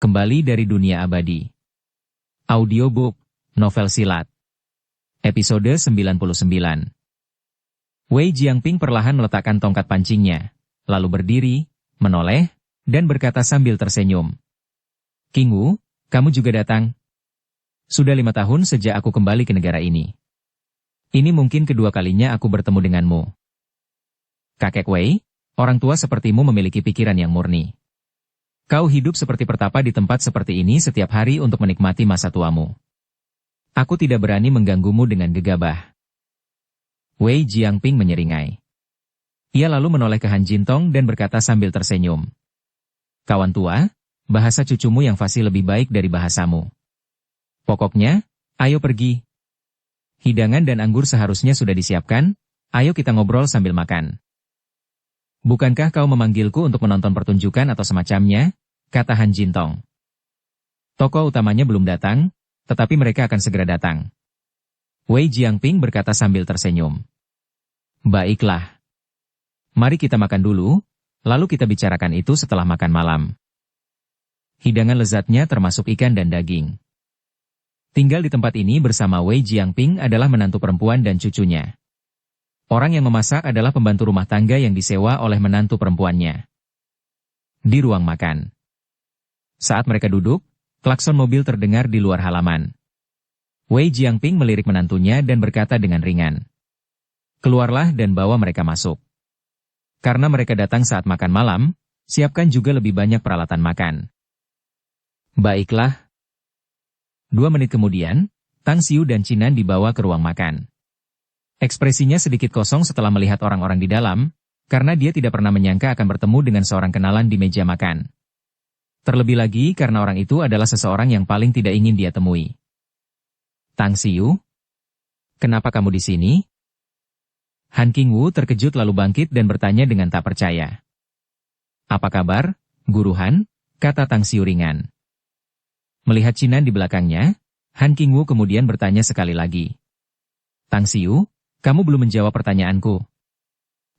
Kembali dari dunia abadi. Audiobook, novel silat. Episode 99. Wei Jiangping perlahan meletakkan tongkat pancingnya, lalu berdiri, menoleh, dan berkata sambil tersenyum. King Wu, kamu juga datang? Sudah 5 tahun sejak aku kembali ke negara ini. Ini mungkin kedua kalinya aku bertemu denganmu. Kakek Wei, orang tua sepertimu memiliki pikiran yang murni. Kau hidup seperti pertapa di tempat seperti ini setiap hari untuk menikmati masa tuamu. Aku tidak berani mengganggumu dengan gegabah. Wei Jiangping menyeringai. Ia lalu menoleh ke Han Jintong dan berkata sambil tersenyum. Kawan tua, bahasa cucumu yang fasih lebih baik dari bahasamu. Pokoknya, ayo pergi. Hidangan dan anggur seharusnya sudah disiapkan, ayo kita ngobrol sambil makan. Bukankah kau memanggilku untuk menonton pertunjukan atau semacamnya? Kata Han Jintong. Tokoh utamanya belum datang, tetapi mereka akan segera datang. Wei Jiangping berkata sambil tersenyum. Baiklah. Mari kita makan dulu, lalu kita bicarakan itu setelah makan malam. Hidangan lezatnya termasuk ikan dan daging. Tinggal di tempat ini bersama Wei Jiangping adalah menantu perempuan dan cucunya. Orang yang memasak adalah pembantu rumah tangga yang disewa oleh menantu perempuannya. Di ruang makan. Saat mereka duduk, klakson mobil terdengar di luar halaman. Wei Jiangping melirik menantunya dan berkata dengan ringan. Keluarlah dan bawa mereka masuk. Karena mereka datang saat makan malam, siapkan juga lebih banyak peralatan makan. Baiklah. 2 menit kemudian, Tang Xiu dan Cinan dibawa ke ruang makan. Ekspresinya sedikit kosong setelah melihat orang-orang di dalam, karena dia tidak pernah menyangka akan bertemu dengan seorang kenalan di meja makan. Terlebih lagi karena orang itu adalah seseorang yang paling tidak ingin dia temui. Tang Xiu? Kenapa kamu di sini? Han Qingwu terkejut lalu bangkit dan bertanya dengan tak percaya. Apa kabar, Guru Han? Kata Tang Xiu ringan. Melihat Cinan di belakangnya, Han Qingwu kemudian bertanya sekali lagi. Tang Xiu, kamu belum menjawab pertanyaanku.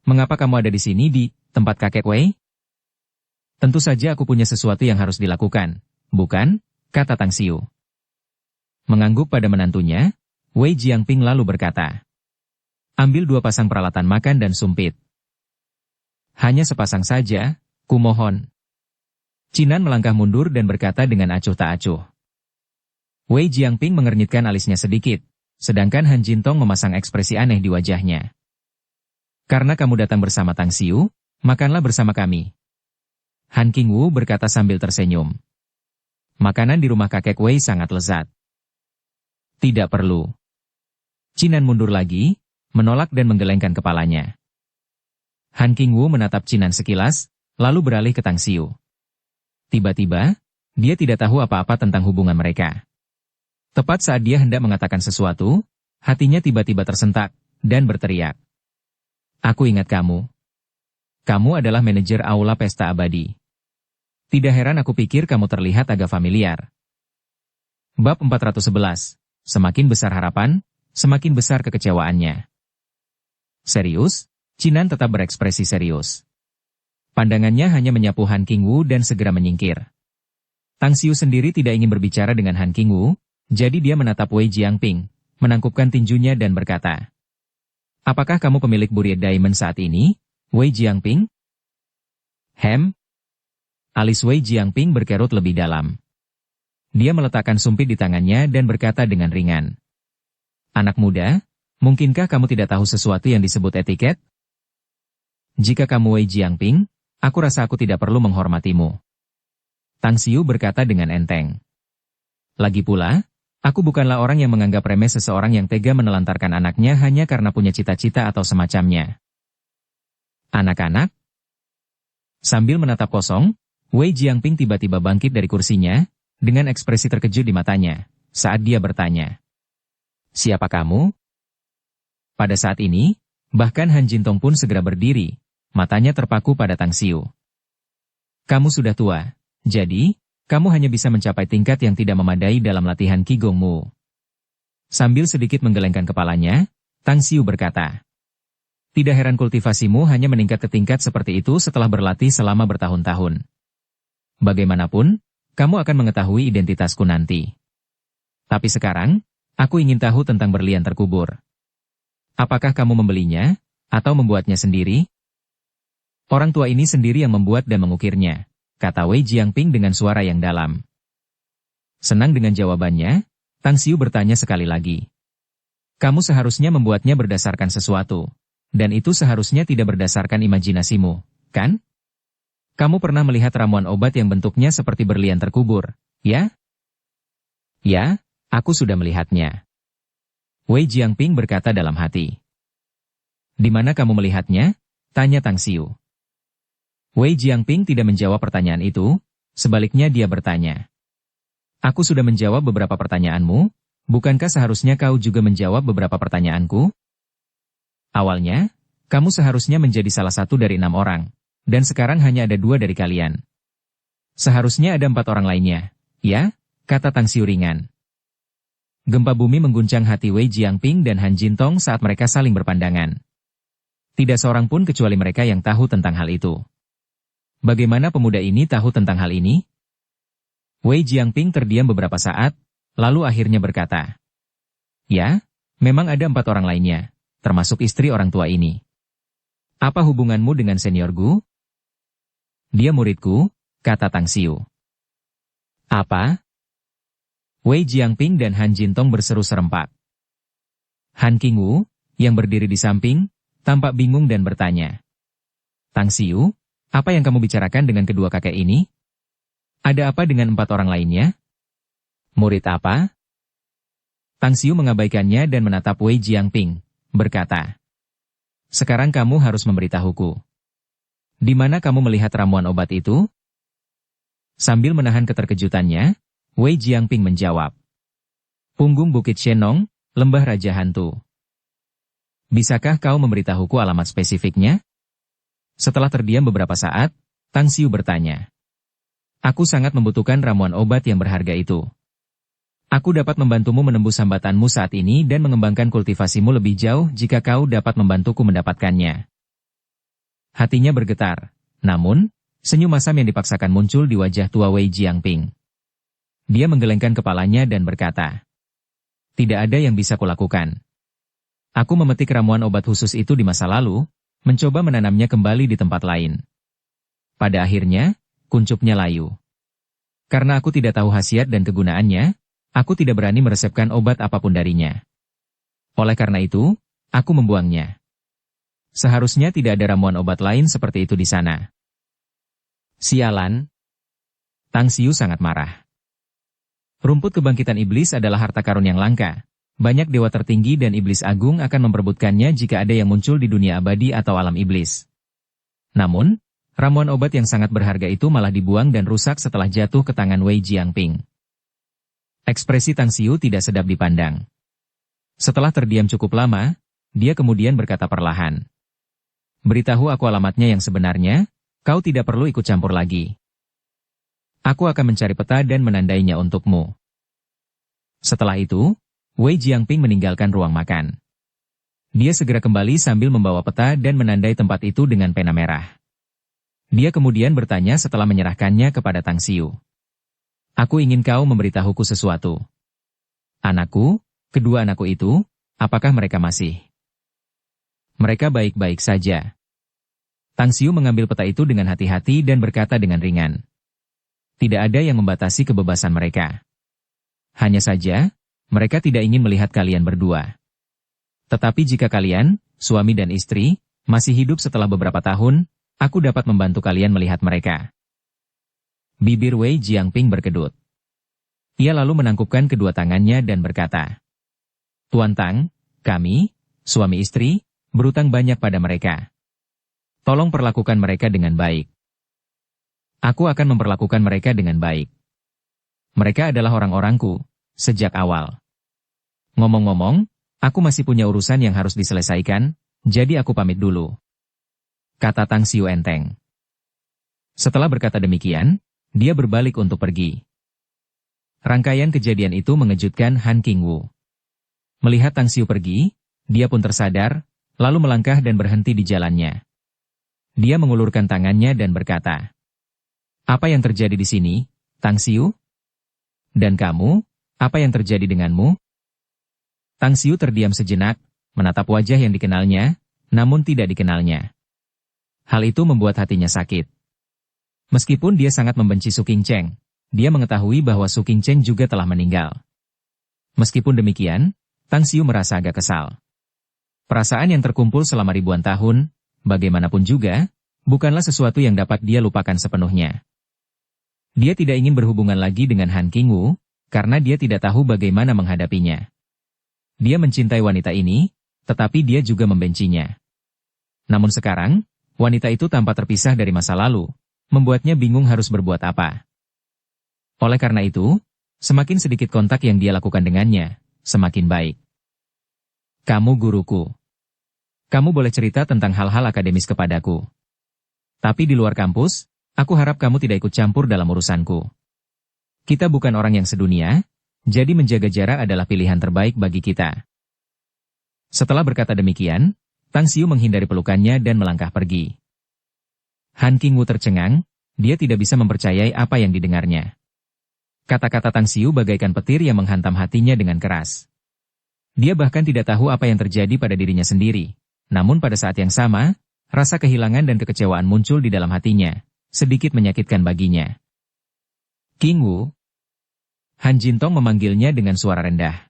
Mengapa kamu ada di sini di tempat kakek Wei? Tentu saja aku punya sesuatu yang harus dilakukan, bukan? Kata Tang Xiu. Mengangguk pada menantunya, Wei Jiangping lalu berkata. Ambil 2 pasang peralatan makan dan sumpit. Hanya sepasang saja, kumohon. Cinan melangkah mundur dan berkata dengan acuh tak acuh. Wei Jiangping mengernyitkan alisnya sedikit, sedangkan Han Jintong memasang ekspresi aneh di wajahnya. Karena kamu datang bersama Tang Xiu, makanlah bersama kami. Han Qingwu berkata sambil tersenyum. Makanan di rumah kakek Wei sangat lezat. Tidak perlu. Cinan mundur lagi, menolak dan menggelengkan kepalanya. Han Qingwu menatap Cinan sekilas, lalu beralih ke Tang Xiu. Tiba-tiba, dia tidak tahu apa-apa tentang hubungan mereka. Tepat saat dia hendak mengatakan sesuatu, hatinya tiba-tiba tersentak, dan berteriak. Aku ingat kamu. Kamu adalah manajer aula pesta abadi. Tidak heran aku pikir kamu terlihat agak familiar. Bab 411. Semakin besar harapan, semakin besar kekecewaannya. Serius? Cinan tetap berekspresi serius. Pandangannya hanya menyapu Han Qingwu dan segera menyingkir. Tang Xiu sendiri tidak ingin berbicara dengan Han Qingwu, jadi dia menatap Wei Jiangping, menangkupkan tinjunya dan berkata. Apakah kamu pemilik Buried Diamond saat ini, Wei Jiangping? Alis Wei Jiangping berkerut lebih dalam. Dia meletakkan sumpit di tangannya dan berkata dengan ringan. Anak muda, mungkinkah kamu tidak tahu sesuatu yang disebut etiket? Jika kamu Wei Jiangping, aku rasa aku tidak perlu menghormatimu. Tang Xiu berkata dengan enteng. Lagi pula, aku bukanlah orang yang menganggap remeh seseorang yang tega menelantarkan anaknya hanya karena punya cita-cita atau semacamnya. Anak-anak? Sambil menatap kosong, Wei Jiangping tiba-tiba bangkit dari kursinya, dengan ekspresi terkejut di matanya, saat dia bertanya. Siapa kamu? Pada saat ini, bahkan Han Jintong pun segera berdiri, matanya terpaku pada Tang Xiu. Kamu sudah tua, jadi, kamu hanya bisa mencapai tingkat yang tidak memadai dalam latihan Qigongmu. Sambil sedikit menggelengkan kepalanya, Tang Xiu berkata. Tidak heran kultivasimu hanya meningkat ke tingkat seperti itu setelah berlatih selama bertahun-tahun. Bagaimanapun, kamu akan mengetahui identitasku nanti. Tapi sekarang, aku ingin tahu tentang berlian terkubur. Apakah kamu membelinya, atau membuatnya sendiri? Orang tua ini sendiri yang membuat dan mengukirnya, kata Wei Jiangping dengan suara yang dalam. Senang dengan jawabannya, Tang Xiu bertanya sekali lagi. Kamu seharusnya membuatnya berdasarkan sesuatu, dan itu seharusnya tidak berdasarkan imajinasimu, kan? Kamu pernah melihat ramuan obat yang bentuknya seperti berlian terkubur, ya? Ya, aku sudah melihatnya. Wei Jiangping berkata dalam hati. Di mana kamu melihatnya? Tanya Tang Xiu. Wei Jiangping tidak menjawab pertanyaan itu, sebaliknya dia bertanya. Aku sudah menjawab beberapa pertanyaanmu, bukankah seharusnya kau juga menjawab beberapa pertanyaanku? Awalnya, kamu seharusnya menjadi salah satu dari 6 orang, dan sekarang hanya ada 2 dari kalian. Seharusnya ada 4 orang lainnya, ya? Kata Tang Xiu ringan. Gempa bumi mengguncang hati Wei Jiangping dan Han Jintong saat mereka saling berpandangan. Tidak seorang pun kecuali mereka yang tahu tentang hal itu. Bagaimana pemuda ini tahu tentang hal ini? Wei Jiangping terdiam beberapa saat, lalu akhirnya berkata. Ya, memang ada 4 orang lainnya, termasuk istri orang tua ini. Apa hubunganmu dengan senior Gu? Dia muridku, kata Tang Xiu. Apa? Wei Jiangping dan Han Jintong berseru serempak. Han Qingwu, yang berdiri di samping, tampak bingung dan bertanya. Tang Xiu, apa yang kamu bicarakan dengan kedua kakek ini? Ada apa dengan 4 orang lainnya? Murid apa? Tang Xiu mengabaikannya dan menatap Wei Jiangping, berkata. Sekarang kamu harus memberitahuku. Di mana kamu melihat ramuan obat itu? Sambil menahan keterkejutannya, Wei Jiangping menjawab. Punggung Bukit Shenong, Lembah Raja Hantu. Bisakah kau memberitahuku alamat spesifiknya? Setelah terdiam beberapa saat, Tang Xiu bertanya. Aku sangat membutuhkan ramuan obat yang berharga itu. Aku dapat membantumu menembus hambatanmu saat ini dan mengembangkan kultivasimu lebih jauh jika kau dapat membantuku mendapatkannya. Hatinya bergetar, namun, senyum masam yang dipaksakan muncul di wajah tua Wei Jiangping. Dia menggelengkan kepalanya dan berkata, tidak ada yang bisa kulakukan. Aku memetik ramuan obat khusus itu di masa lalu, mencoba menanamnya kembali di tempat lain. Pada akhirnya, kuncupnya layu. Karena aku tidak tahu khasiat dan kegunaannya, aku tidak berani meresepkan obat apapun darinya. Oleh karena itu, aku membuangnya. Seharusnya tidak ada ramuan obat lain seperti itu di sana. Sialan. Tang Xiu sangat marah. Rumput kebangkitan iblis adalah harta karun yang langka. Banyak dewa tertinggi dan iblis agung akan memperebutkannya jika ada yang muncul di dunia abadi atau alam iblis. Namun, ramuan obat yang sangat berharga itu malah dibuang dan rusak setelah jatuh ke tangan Wei Jiangping. Ekspresi Tang Xiu tidak sedap dipandang. Setelah terdiam cukup lama, dia kemudian berkata perlahan. Beritahu aku alamatnya yang sebenarnya, kau tidak perlu ikut campur lagi. Aku akan mencari peta dan menandainya untukmu. Setelah itu, Wei Jiangping meninggalkan ruang makan. Dia segera kembali sambil membawa peta dan menandai tempat itu dengan pena merah. Dia kemudian bertanya setelah menyerahkannya kepada Tang Xiu. Aku ingin kau memberitahuku sesuatu. Anakku, kedua anakku itu, apakah mereka masih? Mereka baik-baik saja. Tang Xiu mengambil peta itu dengan hati-hati dan berkata dengan ringan. Tidak ada yang membatasi kebebasan mereka. Hanya saja, mereka tidak ingin melihat kalian berdua. Tetapi jika kalian, suami dan istri, masih hidup setelah beberapa tahun, aku dapat membantu kalian melihat mereka. Bibir Wei Jiangping berkedut. Ia lalu menangkupkan kedua tangannya dan berkata, Tuan Tang, kami, suami istri, berutang banyak pada mereka. Tolong perlakukan mereka dengan baik. Aku akan memperlakukan mereka dengan baik. Mereka adalah orang-orangku, sejak awal. Ngomong-ngomong, aku masih punya urusan yang harus diselesaikan, jadi aku pamit dulu. Kata Tang Xiu enteng. Setelah berkata demikian, dia berbalik untuk pergi. Rangkaian kejadian itu mengejutkan Han Qingwu. Melihat Tang Xiu pergi, dia pun tersadar, lalu melangkah dan berhenti di jalannya. Dia mengulurkan tangannya dan berkata, Apa yang terjadi di sini, Tang Xiu? Dan kamu, apa yang terjadi denganmu? Tang Xiu terdiam sejenak, menatap wajah yang dikenalnya, namun tidak dikenalnya. Hal itu membuat hatinya sakit. Meskipun dia sangat membenci Su Qingcheng, dia mengetahui bahwa Su Qingcheng juga telah meninggal. Meskipun demikian, Tang Xiu merasa agak kesal. Perasaan yang terkumpul selama ribuan tahun, bagaimanapun juga, bukanlah sesuatu yang dapat dia lupakan sepenuhnya. Dia tidak ingin berhubungan lagi dengan Han Qingwu, karena dia tidak tahu bagaimana menghadapinya. Dia mencintai wanita ini, tetapi dia juga membencinya. Namun sekarang, wanita itu tampak terpisah dari masa lalu, membuatnya bingung harus berbuat apa. Oleh karena itu, semakin sedikit kontak yang dia lakukan dengannya, semakin baik. Kamu guruku. Kamu boleh cerita tentang hal-hal akademis kepadaku. Tapi di luar kampus, aku harap kamu tidak ikut campur dalam urusanku. Kita bukan orang yang sedunia, jadi menjaga jarak adalah pilihan terbaik bagi kita. Setelah berkata demikian, Tang Xiu menghindari pelukannya dan melangkah pergi. Han Qingwu tercengang, dia tidak bisa mempercayai apa yang didengarnya. Kata-kata Tang Xiu bagaikan petir yang menghantam hatinya dengan keras. Dia bahkan tidak tahu apa yang terjadi pada dirinya sendiri. Namun pada saat yang sama, rasa kehilangan dan kekecewaan muncul di dalam hatinya, sedikit menyakitkan baginya. Qingwu. Han Jintong memanggilnya dengan suara rendah.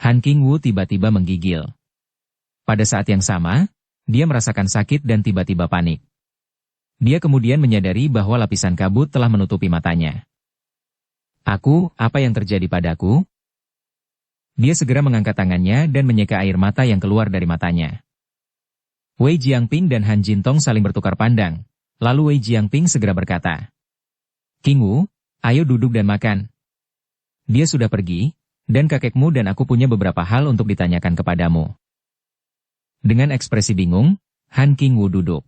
Han Qingwu tiba-tiba menggigil. Pada saat yang sama, dia merasakan sakit dan tiba-tiba panik. Dia kemudian menyadari bahwa lapisan kabut telah menutupi matanya. Apa yang terjadi padaku? Dia segera mengangkat tangannya dan menyeka air mata yang keluar dari matanya. Wei Jiangping dan Han Jintong saling bertukar pandang, lalu Wei Jiangping segera berkata, Qingwu, ayo duduk dan makan. Dia sudah pergi, dan kakekmu dan aku punya beberapa hal untuk ditanyakan kepadamu. Dengan ekspresi bingung, Han Qingwu duduk.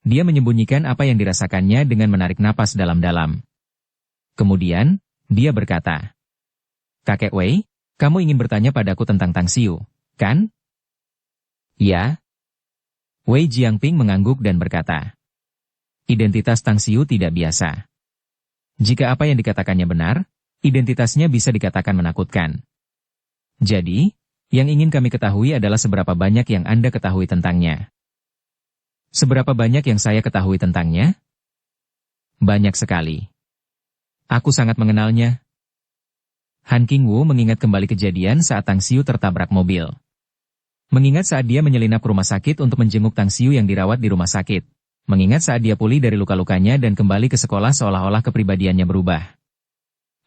Dia menyembunyikan apa yang dirasakannya dengan menarik napas dalam-dalam. Kemudian, dia berkata, Kakek Wei, kamu ingin bertanya padaku tentang Tang Xiu, kan? Ya. Wei Jiangping mengangguk dan berkata, identitas Tang Xiu tidak biasa. Jika apa yang dikatakannya benar, identitasnya bisa dikatakan menakutkan. Jadi, yang ingin kami ketahui adalah seberapa banyak yang Anda ketahui tentangnya. Seberapa banyak yang saya ketahui tentangnya? Banyak sekali. Aku sangat mengenalnya. Han Qingwu mengingat kembali kejadian saat Tang Xiu tertabrak mobil. Mengingat saat dia menyelinap ke rumah sakit untuk menjenguk Tang Xiu yang dirawat di rumah sakit. Mengingat saat dia pulih dari luka-lukanya dan kembali ke sekolah seolah-olah kepribadiannya berubah.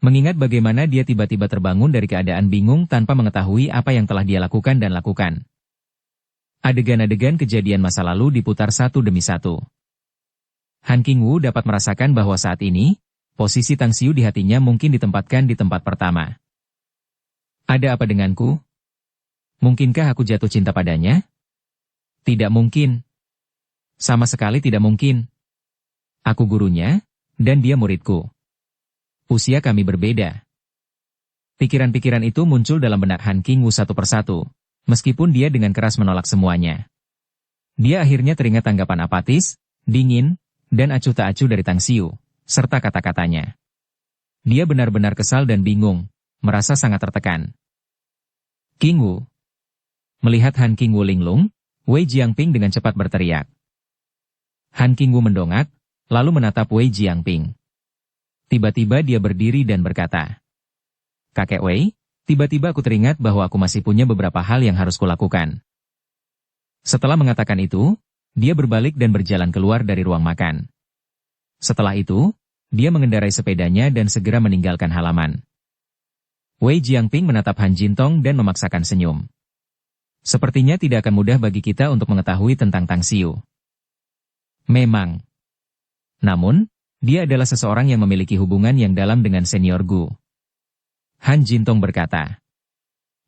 Mengingat bagaimana dia tiba-tiba terbangun dari keadaan bingung tanpa mengetahui apa yang telah dia lakukan dan lakukan. Adegan-adegan kejadian masa lalu diputar satu demi satu. Han Qingwu dapat merasakan bahwa saat ini, posisi Tang Xiu di hatinya mungkin ditempatkan di tempat pertama. Ada apa denganku? Mungkinkah aku jatuh cinta padanya? Tidak mungkin. Sama sekali tidak mungkin. Aku gurunya, dan dia muridku. Usia kami berbeda. Pikiran-pikiran itu muncul dalam benak Han Qingwu satu persatu, meskipun dia dengan keras menolak semuanya. Dia akhirnya teringat tanggapan apatis, dingin, dan acuh tak acuh dari Tang Xiu, serta kata-katanya. Dia benar-benar kesal dan bingung, merasa sangat tertekan. Qingwu. Melihat Han Qingwu linglung, Wei Jiangping dengan cepat berteriak. Han Qingwu mendongak, lalu menatap Wei Jiangping. Tiba-tiba dia berdiri dan berkata, Kakek Wei, tiba-tiba aku teringat bahwa aku masih punya beberapa hal yang harus kulakukan. Setelah mengatakan itu, dia berbalik dan berjalan keluar dari ruang makan. Setelah itu, dia mengendarai sepedanya dan segera meninggalkan halaman. Wei Jiangping menatap Han Jintong dan memaksakan senyum. Sepertinya tidak akan mudah bagi kita untuk mengetahui tentang Tang Xiu. Memang. Namun, dia adalah seseorang yang memiliki hubungan yang dalam dengan senior Gu. Han Jintong berkata,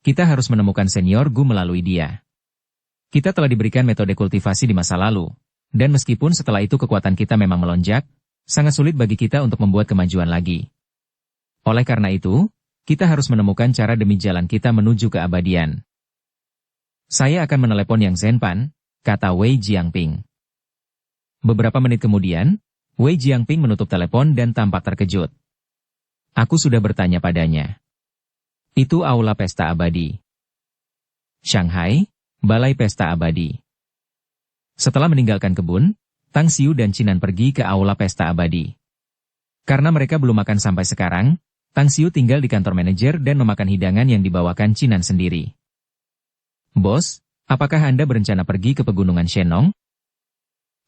kita harus menemukan senior Gu melalui dia. Kita telah diberikan metode kultivasi di masa lalu, dan meskipun setelah itu kekuatan kita memang melonjak, sangat sulit bagi kita untuk membuat kemajuan lagi. Oleh karena itu, kita harus menemukan cara demi jalan kita menuju keabadian. Saya akan menelepon Yang Zhenpan, kata Wei Jiangping. Beberapa menit kemudian, Wei Jiangping menutup telepon dan tampak terkejut. Aku sudah bertanya padanya. Itu aula pesta abadi. Shanghai, Balai Pesta Abadi. Setelah meninggalkan kebun, Tang Xiu dan Cinan pergi ke aula pesta abadi. Karena mereka belum makan sampai sekarang, Tang Xiu tinggal di kantor manajer dan memakan hidangan yang dibawakan Cinan sendiri. Bos, apakah Anda berencana pergi ke pegunungan Shenong?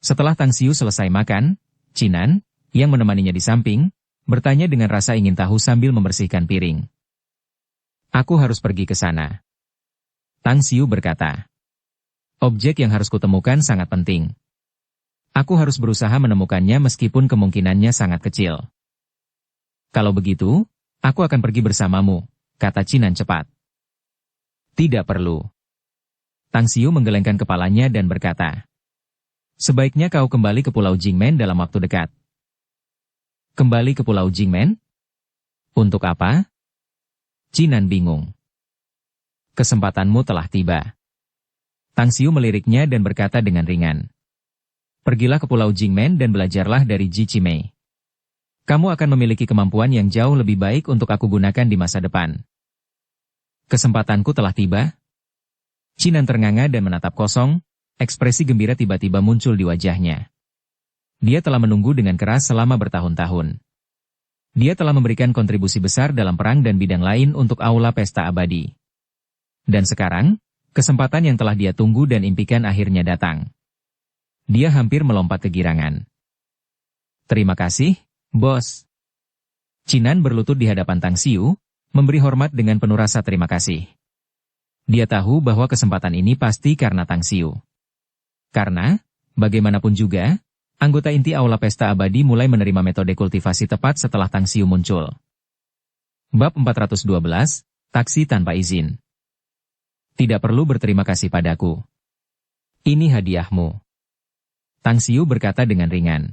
Setelah Tang Xiu selesai makan, Cinan, yang menemaninya di samping, bertanya dengan rasa ingin tahu sambil membersihkan piring. Aku harus pergi ke sana. Tang Xiu berkata. Objek yang harus kutemukan sangat penting. Aku harus berusaha menemukannya meskipun kemungkinannya sangat kecil. Kalau begitu, aku akan pergi bersamamu, kata Cinan cepat. Tidak perlu. Tang Xiu menggelengkan kepalanya dan berkata. Sebaiknya kau kembali ke Pulau Jingmen dalam waktu dekat. Kembali ke Pulau Jingmen? Untuk apa? Cinan bingung. Kesempatanmu telah tiba. Tang Xiu meliriknya dan berkata dengan ringan. Pergilah ke Pulau Jingmen dan belajarlah dari Ji Qimei. Kamu akan memiliki kemampuan yang jauh lebih baik untuk aku gunakan di masa depan. Kesempatanku telah tiba? Cinan ternganga dan menatap kosong, ekspresi gembira tiba-tiba muncul di wajahnya. Dia telah menunggu dengan keras selama bertahun-tahun. Dia telah memberikan kontribusi besar dalam perang dan bidang lain untuk aula pesta abadi. Dan sekarang, kesempatan yang telah dia tunggu dan impikan akhirnya datang. Dia hampir melompat kegirangan. Terima kasih, bos. Cinan berlutut di hadapan Tang Xiu, memberi hormat dengan penuh rasa terima kasih. Dia tahu bahwa kesempatan ini pasti karena Tang Xiu. Karena, bagaimanapun juga, anggota inti aula pesta abadi mulai menerima metode kultivasi tepat setelah Tang Xiu muncul. Bab 412, Taksi Tanpa Izin. Tidak perlu berterima kasih padaku. Ini hadiahmu. Tang Xiu berkata dengan ringan.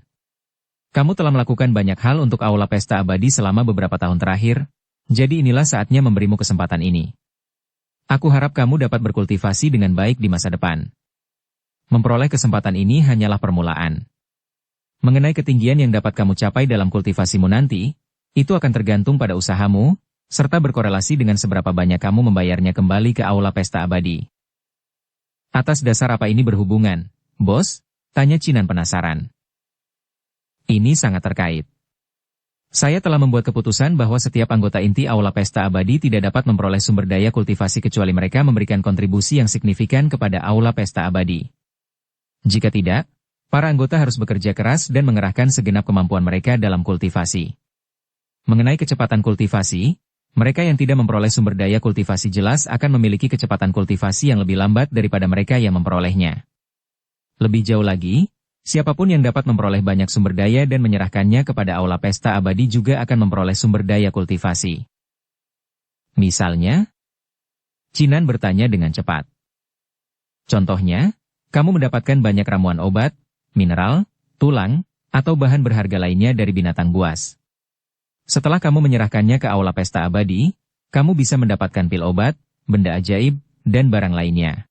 Kamu telah melakukan banyak hal untuk aula pesta abadi selama beberapa tahun terakhir, jadi inilah saatnya memberimu kesempatan ini. Aku harap kamu dapat berkultivasi dengan baik di masa depan. Memperoleh kesempatan ini hanyalah permulaan. Mengenai ketinggian yang dapat kamu capai dalam kultivasimu nanti, itu akan tergantung pada usahamu, serta berkorelasi dengan seberapa banyak kamu membayarnya kembali ke aula pesta abadi. Atas dasar apa ini berhubungan, bos? Tanya Cinan penasaran. Ini sangat terkait. Saya telah membuat keputusan bahwa setiap anggota inti aula pesta abadi tidak dapat memperoleh sumber daya kultivasi kecuali mereka memberikan kontribusi yang signifikan kepada aula pesta abadi. Jika tidak, para anggota harus bekerja keras dan mengerahkan segenap kemampuan mereka dalam kultivasi. Mengenai kecepatan kultivasi, mereka yang tidak memperoleh sumber daya kultivasi jelas akan memiliki kecepatan kultivasi yang lebih lambat daripada mereka yang memperolehnya. Lebih jauh lagi, siapapun yang dapat memperoleh banyak sumber daya dan menyerahkannya kepada aula pesta abadi juga akan memperoleh sumber daya kultivasi. Misalnya, Cinan bertanya dengan cepat. Contohnya, kamu mendapatkan banyak ramuan obat, mineral, tulang, atau bahan berharga lainnya dari binatang buas. Setelah kamu menyerahkannya ke aula pesta abadi, kamu bisa mendapatkan pil obat, benda ajaib, dan barang lainnya.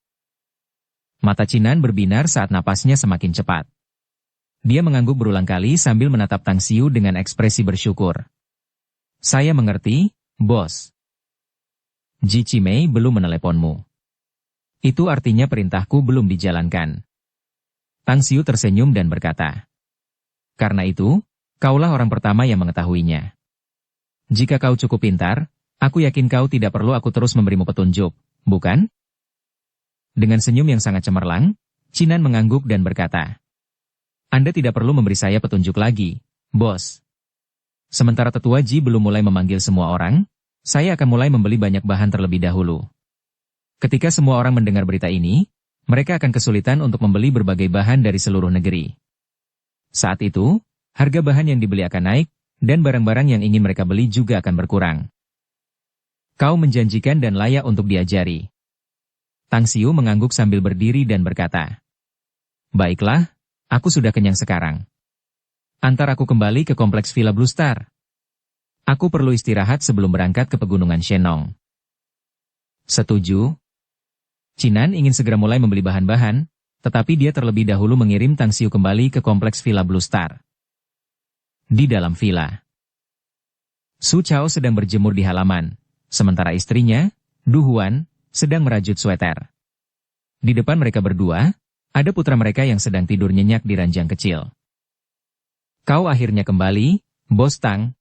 Mata Cinan berbinar saat napasnya semakin cepat. Dia mengangguk berulang kali sambil menatap Tang Xiu dengan ekspresi bersyukur. Saya mengerti, bos. Ji Qimei belum meneleponmu. Itu artinya perintahku belum dijalankan. Tang Xiu tersenyum dan berkata. Karena itu, kaulah orang pertama yang mengetahuinya. Jika kau cukup pintar, aku yakin kau tidak perlu aku terus memberimu petunjuk, bukan? Dengan senyum yang sangat cemerlang, Cinan mengangguk dan berkata, Anda tidak perlu memberi saya petunjuk lagi, bos. Sementara tetua Ji belum mulai memanggil semua orang, saya akan mulai membeli banyak bahan terlebih dahulu. Ketika semua orang mendengar berita ini, mereka akan kesulitan untuk membeli berbagai bahan dari seluruh negeri. Saat itu, harga bahan yang dibeli akan naik, dan barang-barang yang ingin mereka beli juga akan berkurang. Kau menjanjikan dan layak untuk diajari. Tang Xiu mengangguk sambil berdiri dan berkata, Baiklah, aku sudah kenyang sekarang. Antar aku kembali ke kompleks Villa Blue Star. Aku perlu istirahat sebelum berangkat ke pegunungan Shenong. Setuju. Cinan ingin segera mulai membeli bahan-bahan, tetapi dia terlebih dahulu mengirim Tang Xiu kembali ke kompleks Villa Blue Star. di dalam villa. Su Chao sedang berjemur di halaman, sementara istrinya, Du Huan, sedang merajut sweter. Di depan mereka berdua, ada putra mereka yang sedang tidur nyenyak di ranjang kecil. Kau akhirnya kembali, Bos Tang.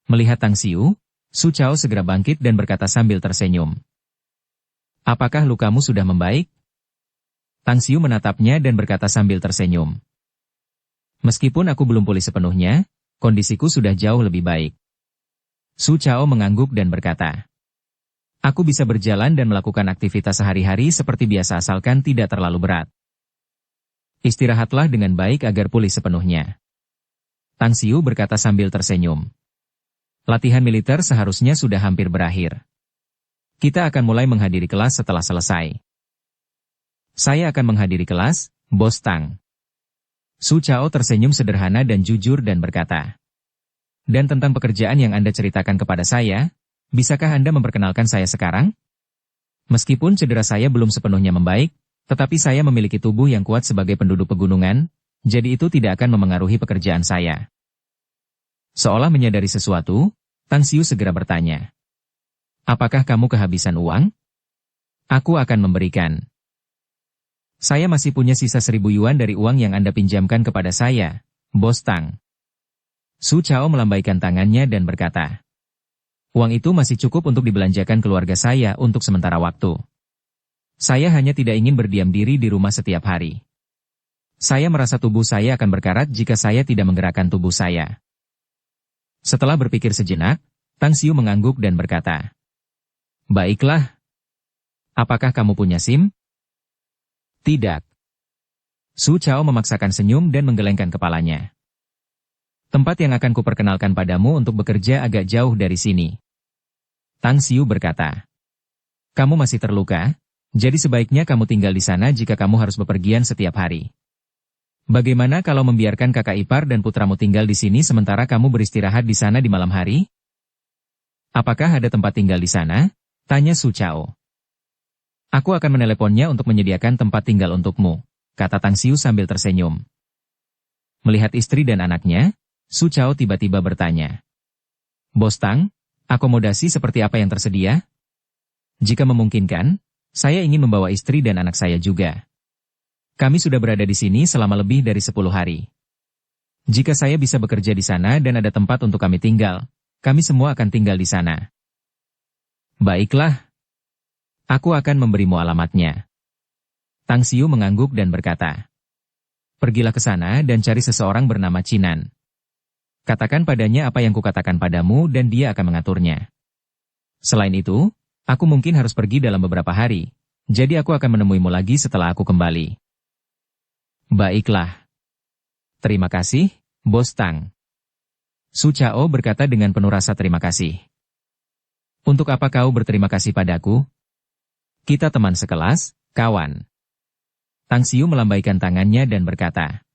Melihat Tang Xiu, Su Chao segera bangkit dan berkata sambil tersenyum. Apakah lukamu sudah membaik? Tang Xiu menatapnya dan berkata sambil tersenyum. Meskipun aku belum pulih sepenuhnya, kondisiku sudah jauh lebih baik. Su Chao mengangguk dan berkata, aku bisa berjalan dan melakukan aktivitas sehari-hari seperti biasa asalkan tidak terlalu berat. Istirahatlah dengan baik agar pulih sepenuhnya. Tang Xiu berkata sambil tersenyum. Latihan militer seharusnya sudah hampir berakhir. Kita akan mulai menghadiri kelas setelah selesai. Saya akan menghadiri kelas, Bos Tang. Su Chao tersenyum sederhana dan jujur dan berkata. Dan tentang pekerjaan yang Anda ceritakan kepada saya, bisakah Anda memperkenalkan saya sekarang? Meskipun cedera saya belum sepenuhnya membaik, tetapi saya memiliki tubuh yang kuat sebagai penduduk pegunungan, jadi itu tidak akan memengaruhi pekerjaan saya. Seolah menyadari sesuatu, Tang Xiu segera bertanya. Apakah kamu kehabisan uang? Aku akan memberikan. Saya masih punya sisa 1.000 yuan dari uang yang Anda pinjamkan kepada saya, Bos Tang. Su Chao melambaikan tangannya dan berkata. Uang itu masih cukup untuk dibelanjakan keluarga saya untuk sementara waktu. Saya hanya tidak ingin berdiam diri di rumah setiap hari. Saya merasa tubuh saya akan berkarat jika saya tidak menggerakkan tubuh saya. Setelah berpikir sejenak, Tang Xiu mengangguk dan berkata. Baiklah. Apakah kamu punya SIM? Tidak. Su Chao memaksakan senyum dan menggelengkan kepalanya. Tempat yang akan kuperkenalkan padamu untuk bekerja agak jauh dari sini. Tang Xiu berkata. Kamu masih terluka, jadi sebaiknya kamu tinggal di sana jika kamu harus bepergian setiap hari. Bagaimana kalau membiarkan kakak ipar dan putramu tinggal di sini sementara kamu beristirahat di sana di malam hari? Apakah ada tempat tinggal di sana? Tanya Su Chao. Aku akan meneleponnya untuk menyediakan tempat tinggal untukmu, kata Tang Xiu sambil tersenyum. Melihat istri dan anaknya, Su Chao tiba-tiba bertanya. Bos Tang, akomodasi seperti apa yang tersedia? Jika memungkinkan, saya ingin membawa istri dan anak saya juga. Kami sudah berada di sini selama lebih dari 10 hari. Jika saya bisa bekerja di sana dan ada tempat untuk kami tinggal, kami semua akan tinggal di sana. Baiklah. Aku akan memberimu alamatnya. Tang Xiu mengangguk dan berkata. Pergilah ke sana dan cari seseorang bernama Chinan. Katakan padanya apa yang kukatakan padamu dan dia akan mengaturnya. Selain itu, aku mungkin harus pergi dalam beberapa hari, jadi aku akan menemuimu lagi setelah aku kembali. Baiklah. Terima kasih, Bos Tang. Su Chao berkata dengan penuh rasa terima kasih. Untuk apa kau berterima kasih padaku? Kita teman sekelas, kawan. Tang Xiu melambaikan tangannya dan berkata.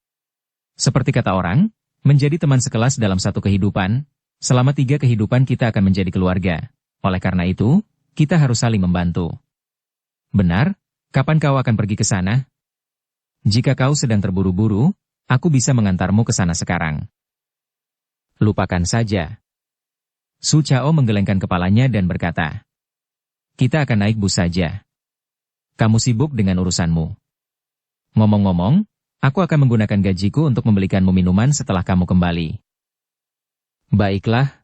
Seperti kata orang, menjadi teman sekelas dalam satu kehidupan, selama 3 kehidupan kita akan menjadi keluarga. Oleh karena itu, kita harus saling membantu. Benar? Kapan kau akan pergi ke sana? Jika kau sedang terburu-buru, aku bisa mengantarmu ke sana sekarang. Lupakan saja. Su Chao menggelengkan kepalanya dan berkata. Kita akan naik bus saja. Kamu sibuk dengan urusanmu. Ngomong-ngomong, aku akan menggunakan gajiku untuk membelikanmu minuman setelah kamu kembali. Baiklah.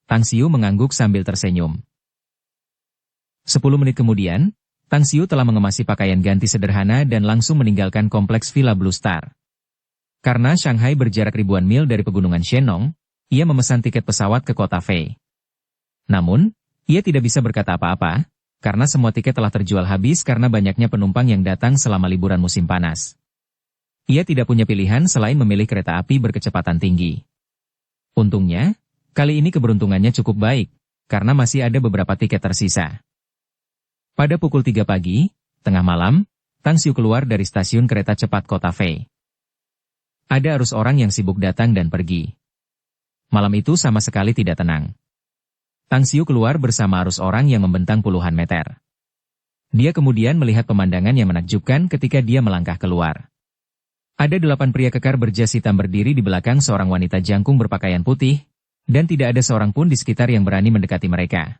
Tang Xiu mengangguk sambil tersenyum. 10 menit kemudian, Tang Xiu telah mengemasi pakaian ganti sederhana dan langsung meninggalkan kompleks Villa Blue Star. Karena Shanghai berjarak ribuan mil dari pegunungan Shennong, ia memesan tiket pesawat ke kota Fei. Namun, ia tidak bisa berkata apa-apa, karena semua tiket telah terjual habis karena banyaknya penumpang yang datang selama liburan musim panas. Ia tidak punya pilihan selain memilih kereta api berkecepatan tinggi. Untungnya, kali ini keberuntungannya cukup baik, karena masih ada beberapa tiket tersisa. Pada pukul 3 pagi, tengah malam, Tang Xiu keluar dari stasiun kereta cepat kota Fei. Ada arus orang yang sibuk datang dan pergi. Malam itu sama sekali tidak tenang. Tang Xiu keluar bersama arus orang yang membentang puluhan meter. Dia kemudian melihat pemandangan yang menakjubkan ketika dia melangkah keluar. Ada 8 pria kekar berjas hitam berdiri di belakang seorang wanita jangkung berpakaian putih, dan tidak ada seorang pun di sekitar yang berani mendekati mereka.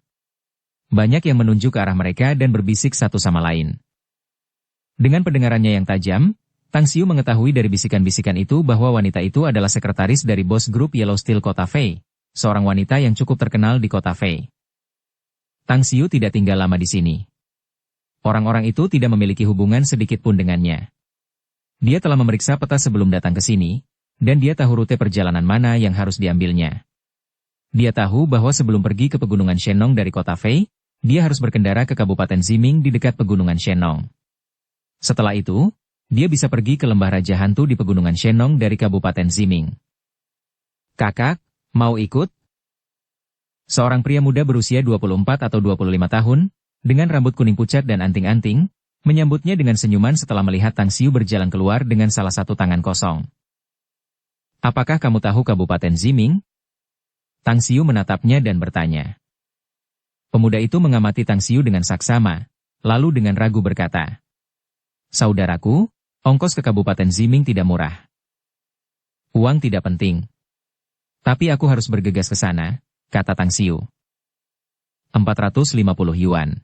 Banyak yang menunjuk ke arah mereka dan berbisik satu sama lain. Dengan pendengarannya yang tajam, Tang Xiu mengetahui dari bisikan-bisikan itu bahwa wanita itu adalah sekretaris dari bos grup Yellow Steel Kota Fei, seorang wanita yang cukup terkenal di Kota Fei. Tang Xiu tidak tinggal lama di sini. Orang-orang itu tidak memiliki hubungan sedikit pun dengannya. Dia telah memeriksa peta sebelum datang ke sini, dan dia tahu rute perjalanan mana yang harus diambilnya. Dia tahu bahwa sebelum pergi ke pegunungan Shenong dari Kota Fei, dia harus berkendara ke Kabupaten Ziming di dekat pegunungan Shenong. Setelah itu, dia bisa pergi ke lembah Raja Hantu di pegunungan Shenong dari Kabupaten Ziming. Kakak, mau ikut? Seorang pria muda berusia 24 atau 25 tahun, dengan rambut kuning pucat dan anting-anting, menyambutnya dengan senyuman setelah melihat Tang Xiu berjalan keluar dengan salah satu tangan kosong. Apakah kamu tahu Kabupaten Ziming? Tang Xiu menatapnya dan bertanya. Pemuda itu mengamati Tang Xiu dengan saksama, lalu dengan ragu berkata, Saudaraku, ongkos ke Kabupaten Ziming tidak murah. Uang tidak penting. Tapi aku harus bergegas ke sana, kata Tang Xiu. 450 yuan.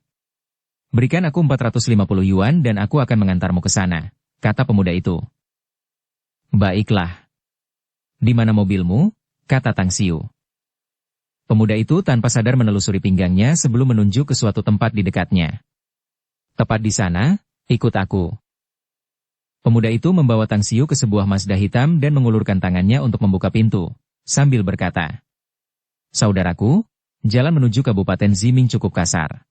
Berikan aku 450 yuan dan aku akan mengantarmu ke sana, kata pemuda itu. Baiklah. Di mana mobilmu? Kata Tang Xiu. Pemuda itu tanpa sadar menelusuri pinggangnya sebelum menunjuk ke suatu tempat di dekatnya. Tepat di sana, ikut aku. Pemuda itu membawa Tang Xiu ke sebuah Mazda hitam dan mengulurkan tangannya untuk membuka pintu, sambil berkata, Saudaraku, jalan menuju Kabupaten Ziming cukup kasar.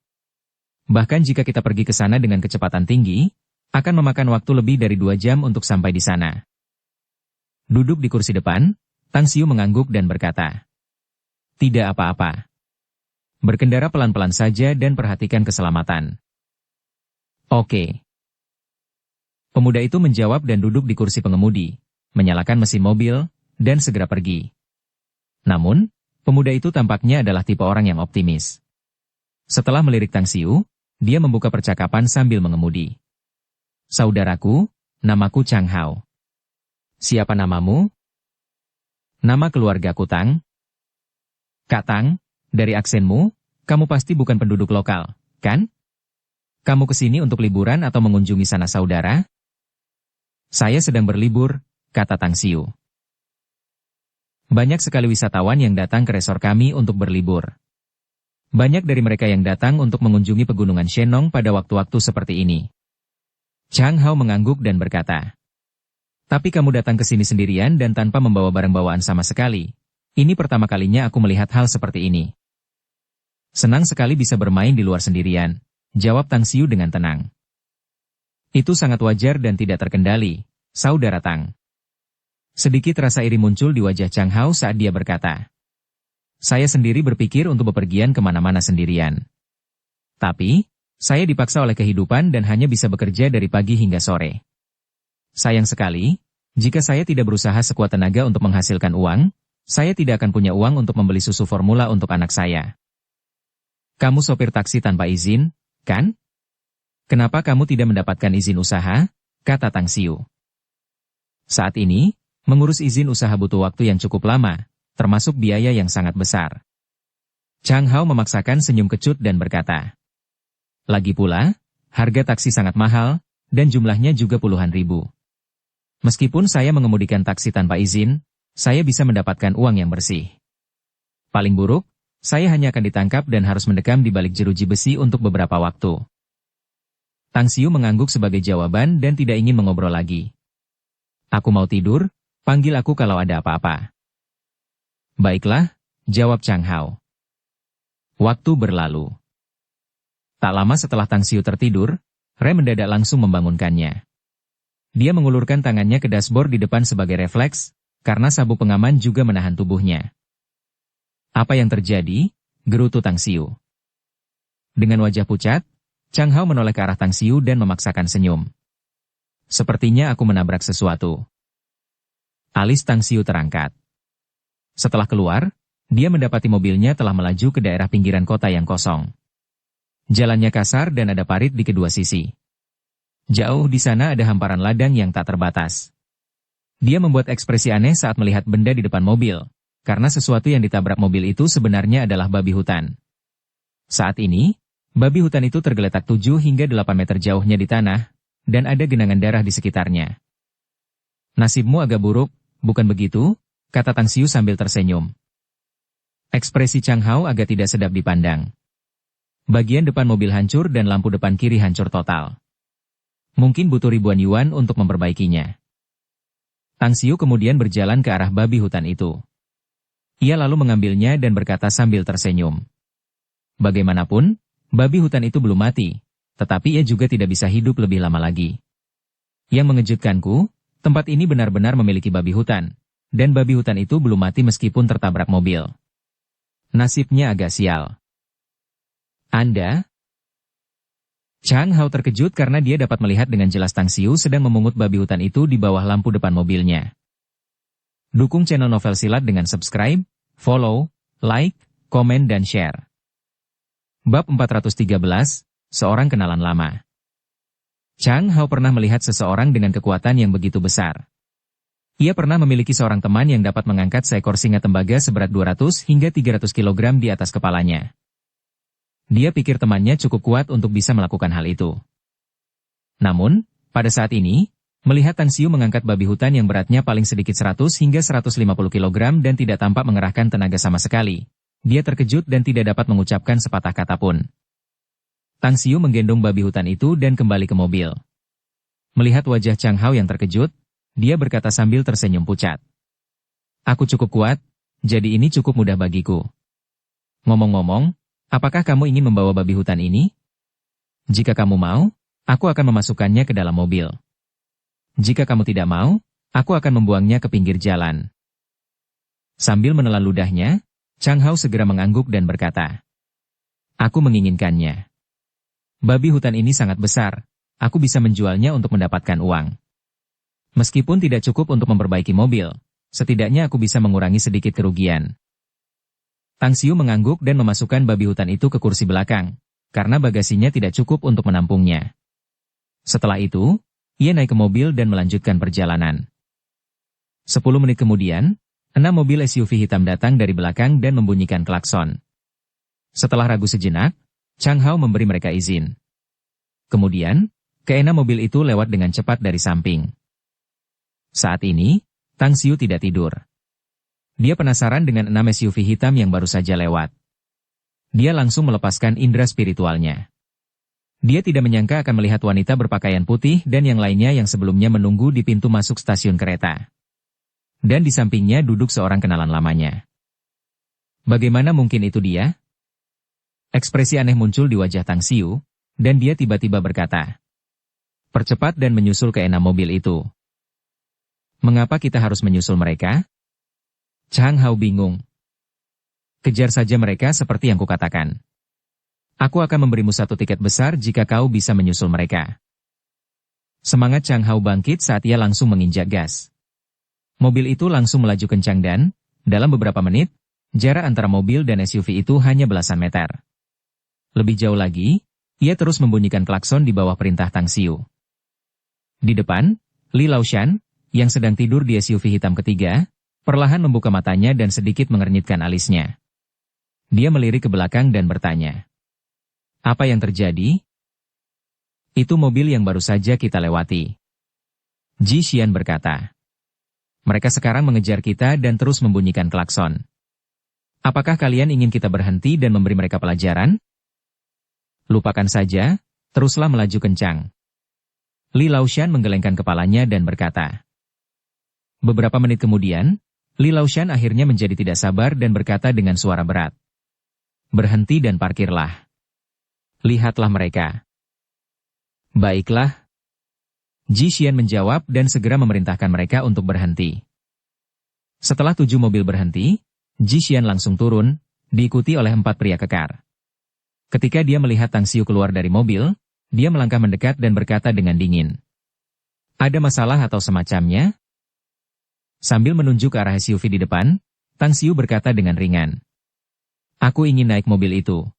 Bahkan jika kita pergi ke sana dengan kecepatan tinggi, akan memakan waktu lebih dari 2 jam untuk sampai di sana. Duduk di kursi depan, Tang Xiu mengangguk dan berkata, Tidak apa-apa. Berkendara pelan-pelan saja dan perhatikan keselamatan. Oke. Pemuda itu menjawab dan duduk di kursi pengemudi, menyalakan mesin mobil, dan segera pergi. Namun, pemuda itu tampaknya adalah tipe orang yang optimis. Setelah melirik Tang Xiu, dia membuka percakapan sambil mengemudi. Saudaraku, namaku Chang Hao. Siapa namamu? Nama keluargaku Tang. Kak Tang, dari aksenmu, kamu pasti bukan penduduk lokal, kan? Kamu kesini untuk liburan atau mengunjungi sanak saudara? Saya sedang berlibur, kata Tang Xiu. Banyak sekali wisatawan yang datang ke resor kami untuk berlibur. Banyak dari mereka yang datang untuk mengunjungi pegunungan Shenong pada waktu-waktu seperti ini. Chang Hao mengangguk dan berkata, Tapi kamu datang ke sini sendirian dan tanpa membawa barang bawaan sama sekali. Ini pertama kalinya aku melihat hal seperti ini. Senang sekali bisa bermain di luar sendirian, jawab Tang Xiu dengan tenang. Itu sangat wajar dan tidak terkendali, saudara Tang. Sedikit rasa iri muncul di wajah Chang Hao saat dia berkata, Saya sendiri berpikir untuk bepergian kemana-mana sendirian. Tapi, saya dipaksa oleh kehidupan dan hanya bisa bekerja dari pagi hingga sore. Sayang sekali, jika saya tidak berusaha sekuat tenaga untuk menghasilkan uang, saya tidak akan punya uang untuk membeli susu formula untuk anak saya. Kamu sopir taksi tanpa izin, kan? Kenapa kamu tidak mendapatkan izin usaha? Kata Tang Xiu. Saat ini, mengurus izin usaha butuh waktu yang cukup lama, termasuk biaya yang sangat besar. Chang Hao memaksakan senyum kecut dan berkata, Lagi pula, harga taksi sangat mahal, dan jumlahnya juga puluhan ribu. Meskipun saya mengemudikan taksi tanpa izin, saya bisa mendapatkan uang yang bersih. Paling buruk, saya hanya akan ditangkap dan harus mendekam di balik jeruji besi untuk beberapa waktu. Tang Xiu mengangguk sebagai jawaban dan tidak ingin mengobrol lagi. Aku mau tidur, panggil aku kalau ada apa-apa. Baiklah, jawab Chang Hao. Waktu berlalu. Tak lama setelah Tang Xiu tertidur, Ray mendadak langsung membangunkannya. Dia mengulurkan tangannya ke dashboard di depan sebagai refleks, karena sabuk pengaman juga menahan tubuhnya. Apa yang terjadi? Gerutu Tang Xiu. Dengan wajah pucat, Chang Hao menoleh ke arah Tang Xiu dan memaksakan senyum. Sepertinya aku menabrak sesuatu. Alis Tang Xiu terangkat. Setelah keluar, dia mendapati mobilnya telah melaju ke daerah pinggiran kota yang kosong. Jalannya kasar dan ada parit di kedua sisi. Jauh di sana ada hamparan ladang yang tak terbatas. Dia membuat ekspresi aneh saat melihat benda di depan mobil, karena sesuatu yang ditabrak mobil itu sebenarnya adalah babi hutan. Saat ini, babi hutan itu tergeletak 7 hingga 8 meter jauhnya di tanah, dan ada genangan darah di sekitarnya. Nasibmu agak buruk, bukan begitu? Kata Tang Xiu sambil tersenyum. Ekspresi Chang Hao agak tidak sedap dipandang. Bagian depan mobil hancur dan lampu depan kiri hancur total. Mungkin butuh ribuan yuan untuk memperbaikinya. Tang Xiu kemudian berjalan ke arah babi hutan itu. Ia lalu mengambilnya dan berkata sambil tersenyum. Bagaimanapun, babi hutan itu belum mati, tetapi ia juga tidak bisa hidup lebih lama lagi. Yang mengejutkanku, tempat ini benar-benar memiliki babi hutan, dan babi hutan itu belum mati meskipun tertabrak mobil. Nasibnya agak sial. Anda? Chang Hao terkejut karena dia dapat melihat dengan jelas Tang Xiu sedang memungut babi hutan itu di bawah lampu depan mobilnya. Dukung channel Novel Silat dengan subscribe, follow, like, komen dan share. Bab 413, Seorang Kenalan Lama. Chang Hao pernah melihat seseorang dengan kekuatan yang begitu besar. Ia pernah memiliki seorang teman yang dapat mengangkat seekor singa tembaga seberat 200 hingga 300 kg di atas kepalanya. Dia pikir temannya cukup kuat untuk bisa melakukan hal itu. Namun, pada saat ini, melihat Tang Xiu mengangkat babi hutan yang beratnya paling sedikit 100 hingga 150 kg dan tidak tampak mengerahkan tenaga sama sekali, dia terkejut dan tidak dapat mengucapkan sepatah kata pun. Tang Xiu menggendong babi hutan itu dan kembali ke mobil. Melihat wajah Chang Hao yang terkejut, dia berkata sambil tersenyum pucat. Aku cukup kuat, jadi ini cukup mudah bagiku. Ngomong-ngomong, apakah kamu ingin membawa babi hutan ini? Jika kamu mau, aku akan memasukkannya ke dalam mobil. Jika kamu tidak mau, aku akan membuangnya ke pinggir jalan. Sambil menelan ludahnya, Chang Hao segera mengangguk dan berkata, aku menginginkannya. Babi hutan ini sangat besar, aku bisa menjualnya untuk mendapatkan uang. Meskipun tidak cukup untuk memperbaiki mobil, setidaknya aku bisa mengurangi sedikit kerugian. Tang Xiu mengangguk dan memasukkan babi hutan itu ke kursi belakang, karena bagasinya tidak cukup untuk menampungnya. Setelah itu, ia naik ke mobil dan melanjutkan perjalanan. 10 menit kemudian, 6 mobil SUV hitam datang dari belakang dan membunyikan klakson. Setelah ragu sejenak, Chang Hao memberi mereka izin. Kemudian, keenam mobil itu lewat dengan cepat dari samping. Saat ini, Tang Xiu tidak tidur. Dia penasaran dengan 6 SUV hitam yang baru saja lewat. Dia langsung melepaskan indera spiritualnya. Dia tidak menyangka akan melihat wanita berpakaian putih dan yang lainnya yang sebelumnya menunggu di pintu masuk stasiun kereta. Dan di sampingnya duduk seorang kenalan lamanya. Bagaimana mungkin itu dia? Ekspresi aneh muncul di wajah Tang Xiu, dan dia tiba-tiba berkata, percepat dan menyusul ke 6 mobil itu. Mengapa kita harus menyusul mereka? Chang Hao bingung. Kejar saja mereka seperti yang kukatakan. Aku akan memberimu 1 tiket besar jika kau bisa menyusul mereka. Semangat Chang Hao bangkit saat ia langsung menginjak gas. Mobil itu langsung melaju kencang dan, dalam beberapa menit, jarak antara mobil dan SUV itu hanya belasan meter. Lebih jauh lagi, ia terus membunyikan klakson di bawah perintah Tang Xiu. Di depan, Li Laoshan, yang sedang tidur di SUV hitam ketiga, perlahan membuka matanya dan sedikit mengernyitkan alisnya. Dia melirik ke belakang dan bertanya. Apa yang terjadi? Itu mobil yang baru saja kita lewati. Ji Xian berkata. Mereka sekarang mengejar kita dan terus membunyikan klakson. Apakah kalian ingin kita berhenti dan memberi mereka pelajaran? Lupakan saja, teruslah melaju kencang. Li Laoshan menggelengkan kepalanya dan berkata. Beberapa menit kemudian, Li Laoshan akhirnya menjadi tidak sabar dan berkata dengan suara berat. Berhenti dan parkirlah. Lihatlah mereka. Baiklah. Ji Xian menjawab dan segera memerintahkan mereka untuk berhenti. Setelah 7 mobil berhenti, Ji Xian langsung turun, diikuti oleh 4 pria kekar. Ketika dia melihat Tang Xiu keluar dari mobil, dia melangkah mendekat dan berkata dengan dingin. Ada masalah atau semacamnya? Sambil menunjuk ke arah SUV di depan, Tang Xiu berkata dengan ringan. Aku ingin naik mobil itu.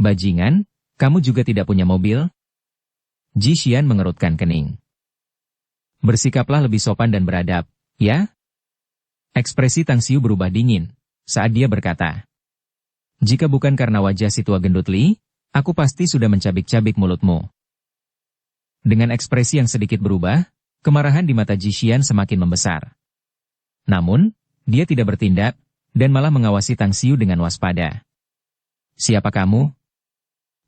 Bajingan, kamu juga tidak punya mobil? Ji Xian mengerutkan kening. Bersikaplah lebih sopan dan beradab, ya? Ekspresi Tang Xiu berubah dingin saat dia berkata, "Jika bukan karena wajah si tua gendut Li, aku pasti sudah mencabik-cabik mulutmu." Dengan ekspresi yang sedikit berubah, kemarahan di mata Ji Xian semakin membesar. Namun, dia tidak bertindak, dan malah mengawasi Tang Xiu dengan waspada. "Siapa kamu?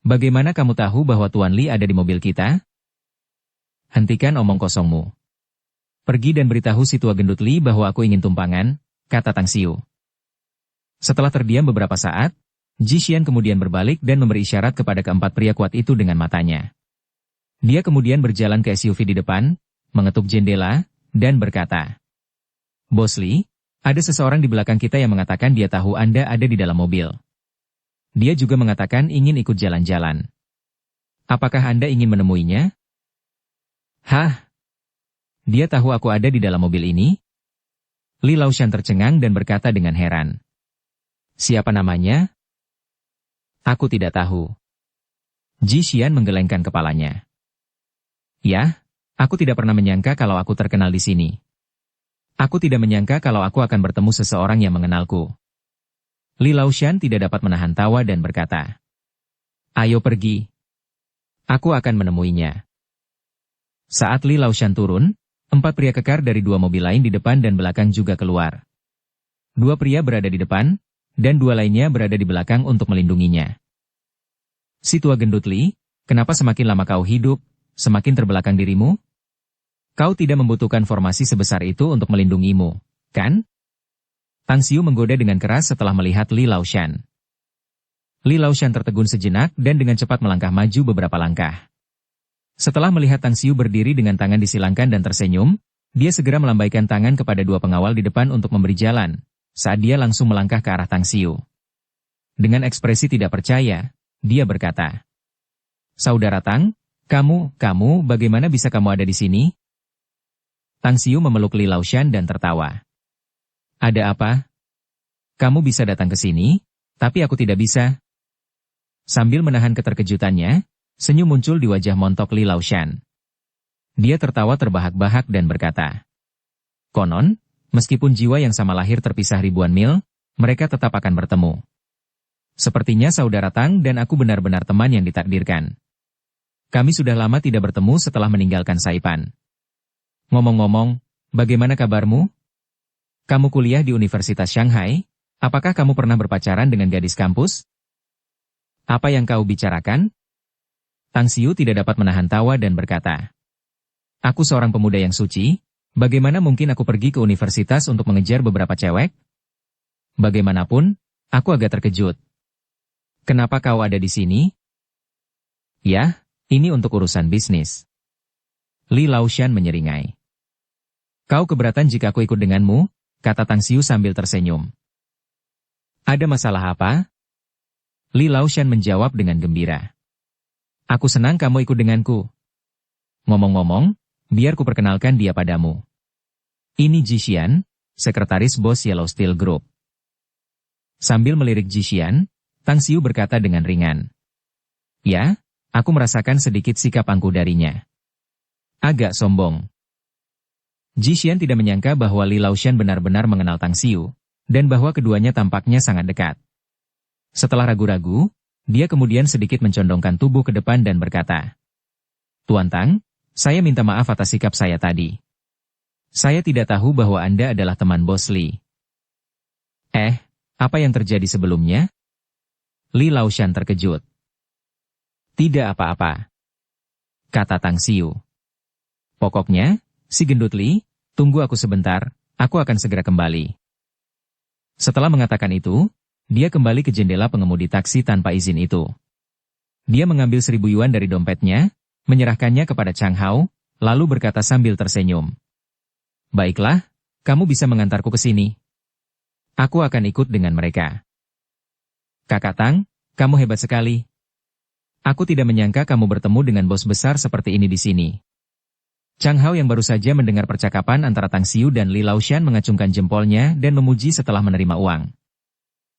Bagaimana kamu tahu bahwa Tuan Li ada di mobil kita? Hentikan omong kosongmu. Pergi dan beritahu si tua gendut Li bahwa aku ingin tumpangan," kata Tang Xiu. Setelah terdiam beberapa saat, Ji Xian kemudian berbalik dan memberi isyarat kepada keempat pria kuat itu dengan matanya. Dia kemudian berjalan ke SUV di depan, mengetuk jendela, dan berkata, "Bos Li, ada seseorang di belakang kita yang mengatakan dia tahu Anda ada di dalam mobil. Dia juga mengatakan ingin ikut jalan-jalan. Apakah Anda ingin menemuinya?" "Hah? Dia tahu aku ada di dalam mobil ini?" Li Laoshan tercengang dan berkata dengan heran. "Siapa namanya?" "Aku tidak tahu." Ji Xian menggelengkan kepalanya. "Ya, aku tidak pernah menyangka kalau aku terkenal di sini. Aku tidak menyangka kalau aku akan bertemu seseorang yang mengenalku." Li Laoshan tidak dapat menahan tawa dan berkata, "Ayo pergi. Aku akan menemuinya." Saat Li Laoshan turun, 4 pria kekar dari 2 mobil lain di depan dan belakang juga keluar. 2 pria berada di depan, dan 2 lainnya berada di belakang untuk melindunginya. "Si tua gendut Li, kenapa semakin lama kau hidup, semakin terbelakang dirimu? Kau tidak membutuhkan formasi sebesar itu untuk melindungimu, kan?" Tang Xiu menggoda dengan keras setelah melihat Li Laoshan. Li Laoshan tertegun sejenak dan dengan cepat melangkah maju beberapa langkah. Setelah melihat Tang Xiu berdiri dengan tangan disilangkan dan tersenyum, dia segera melambaikan tangan kepada 2 pengawal di depan untuk memberi jalan, saat dia langsung melangkah ke arah Tang Xiu. Dengan ekspresi tidak percaya, dia berkata, "Saudara Tang, kamu, bagaimana bisa kamu ada di sini?" Tang Xiu memeluk Li Laoshan dan tertawa. "Ada apa? Kamu bisa datang ke sini, tapi aku tidak bisa." Sambil menahan keterkejutannya, senyum muncul di wajah montok Li Laoshan. Dia tertawa terbahak-bahak dan berkata, "Konon, meskipun jiwa yang sama lahir terpisah ribuan mil, mereka tetap akan bertemu. Sepertinya saudara Tang dan aku benar-benar teman yang ditakdirkan. Kami sudah lama tidak bertemu setelah meninggalkan Saipan. Ngomong-ngomong, bagaimana kabarmu? Kamu kuliah di Universitas Shanghai, apakah kamu pernah berpacaran dengan gadis kampus? Apa yang kau bicarakan?" Tang Xiu tidak dapat menahan tawa dan berkata, "Aku seorang pemuda yang suci, bagaimana mungkin aku pergi ke universitas untuk mengejar beberapa cewek? Bagaimanapun, aku agak terkejut. Kenapa kau ada di sini?" "Ya, ini untuk urusan bisnis." Li Laoshan menyeringai. "Kau keberatan jika aku ikut denganmu?" kata Tang Xiu sambil tersenyum. "Ada masalah apa?" Li Laoshan menjawab dengan gembira. "Aku senang kamu ikut denganku. Ngomong-ngomong, biar ku perkenalkan dia padamu. Ini Ji Xian, sekretaris bos Yellow Steel Group." Sambil melirik Ji Xian, Tang Xiu berkata dengan ringan, "Ya, aku merasakan sedikit sikap angkuh darinya. Agak sombong." Ji Xian tidak menyangka bahwa Li Laoshan benar-benar mengenal Tang Xiu, dan bahwa keduanya tampaknya sangat dekat. Setelah ragu-ragu, dia kemudian sedikit mencondongkan tubuh ke depan dan berkata, "Tuan Tang, saya minta maaf atas sikap saya tadi. Saya tidak tahu bahwa Anda adalah teman Bos Li." Apa yang terjadi sebelumnya?" Li Laoshan terkejut. "Tidak apa-apa," kata Tang Xiu. "Pokoknya, si gendut Li, tunggu aku sebentar, aku akan segera kembali." Setelah mengatakan itu, dia kembali ke jendela pengemudi taksi tanpa izin itu. Dia mengambil 1.000 yuan dari dompetnya, menyerahkannya kepada Chang Hao, lalu berkata sambil tersenyum, "Baiklah, kamu bisa mengantarku ke sini. Aku akan ikut dengan mereka." "Kakak Tang, kamu hebat sekali. Aku tidak menyangka kamu bertemu dengan bos besar seperti ini di sini." Chang Hao yang baru saja mendengar percakapan antara Tang Xiu dan Li Laoshan mengacungkan jempolnya dan memuji setelah menerima uang.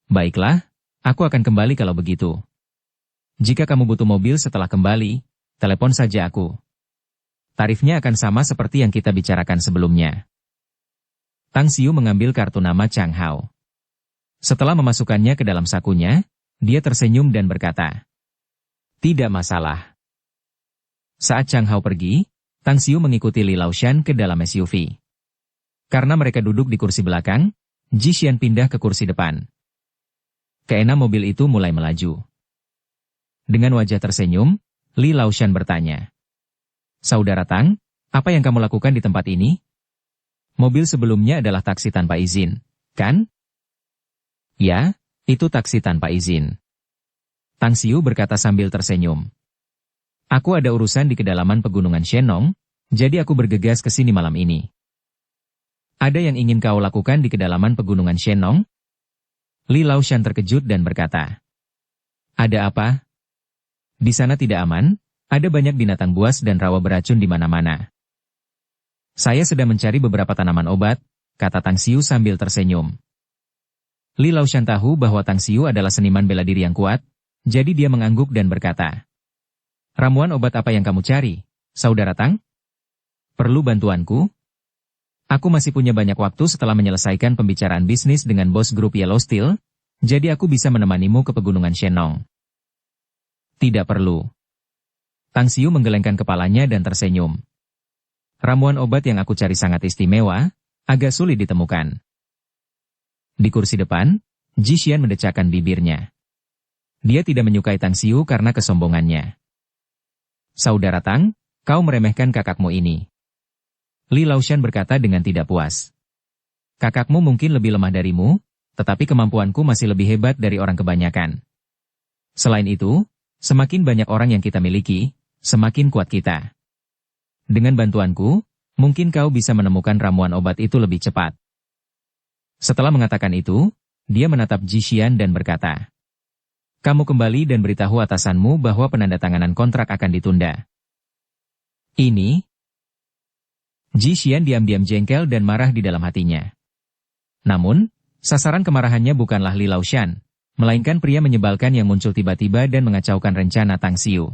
"Baiklah, aku akan kembali kalau begitu. Jika kamu butuh mobil setelah kembali, telepon saja aku." tarifnya akan sama seperti yang kita bicarakan sebelumnya. Tang Xiu mengambil kartu nama Chang Hao. Setelah memasukkannya ke dalam sakunya, dia tersenyum dan berkata, "Tidak masalah." Saat Chang Hao pergi, Tang Xiu mengikuti Li Laoshan ke dalam SUV. Karena mereka duduk di kursi belakang, Ji Xian pindah ke kursi depan. Keenam mobil itu mulai melaju. Dengan wajah tersenyum, Li Laoshan bertanya, "Saudara Tang, apa yang kamu lakukan di tempat ini?" "Mobil sebelumnya adalah taksi tanpa izin, kan?" "Ya, itu taksi tanpa izin." Tang Xiu berkata sambil tersenyum. "Aku ada urusan di kedalaman pegunungan Shenong, jadi aku bergegas ke sini malam ini." "Ada yang ingin kau lakukan di kedalaman pegunungan Shenong?" Li Laoshan terkejut dan berkata, "Ada apa?" "Di sana tidak aman, ada banyak binatang buas dan rawa beracun di mana-mana." "Saya sedang mencari beberapa tanaman obat," kata Tang Xiu sambil tersenyum. Li Laoshan tahu bahwa Tang Xiu adalah seniman bela diri yang kuat, jadi dia mengangguk dan berkata, "Ramuan obat apa yang kamu cari, Saudara Tang? Perlu bantuanku?" "Aku masih punya banyak waktu setelah menyelesaikan pembicaraan bisnis dengan bos grup Yellow Steel, jadi aku bisa menemanimu ke pegunungan Shenong." "Tidak perlu." Tang Xiu menggelengkan kepalanya dan tersenyum. "Ramuan obat yang aku cari sangat istimewa, agak sulit ditemukan." Di kursi depan, Ji Xian mendecakkan bibirnya. Dia tidak menyukai Tang Xiu karena kesombongannya. "Saudara Tang, kau meremehkan kakakmu ini." Li Laoshan berkata dengan tidak puas. "Kakakmu mungkin lebih lemah darimu, tetapi kemampuanku masih lebih hebat dari orang kebanyakan. Selain itu, semakin banyak orang yang kita miliki, semakin kuat kita. Dengan bantuanku, mungkin kau bisa menemukan ramuan obat itu lebih cepat." Setelah mengatakan itu, dia menatap Ji Xian dan berkata, "Kamu kembali dan beritahu atasanmu bahwa penandatanganan kontrak akan ditunda." "Ini?" Ji Xian diam-diam jengkel dan marah di dalam hatinya. Namun, sasaran kemarahannya bukanlah Li Laoshan, melainkan pria menyebalkan yang muncul tiba-tiba dan mengacaukan rencana Tang Xiu.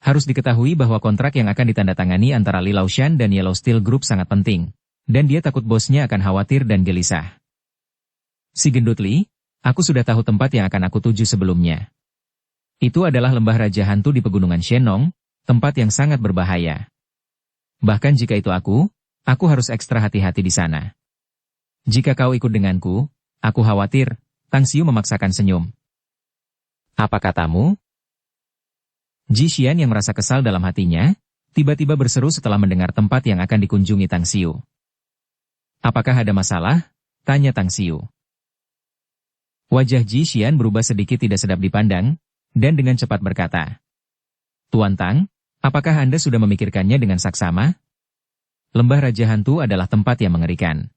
Harus diketahui bahwa kontrak yang akan ditandatangani antara Li Laoshan dan Yellow Steel Group sangat penting, dan dia takut bosnya akan khawatir dan gelisah. "Si gendut Li, aku sudah tahu tempat yang akan aku tuju sebelumnya. Itu adalah lembah Raja Hantu di pegunungan Shenong, tempat yang sangat berbahaya. Bahkan jika itu aku harus ekstra hati-hati di sana. Jika kau ikut denganku, aku khawatir." Tang Xiu memaksakan senyum. "Apa katamu?" Ji Xian yang merasa kesal dalam hatinya, tiba-tiba berseru setelah mendengar tempat yang akan dikunjungi Tang Xiu. "Apakah ada masalah?" tanya Tang Xiu. Wajah Ji Xian berubah sedikit tidak sedap dipandang, dan dengan cepat berkata, "Tuan Tang, apakah Anda sudah memikirkannya dengan saksama? Lembah Raja Hantu adalah tempat yang mengerikan.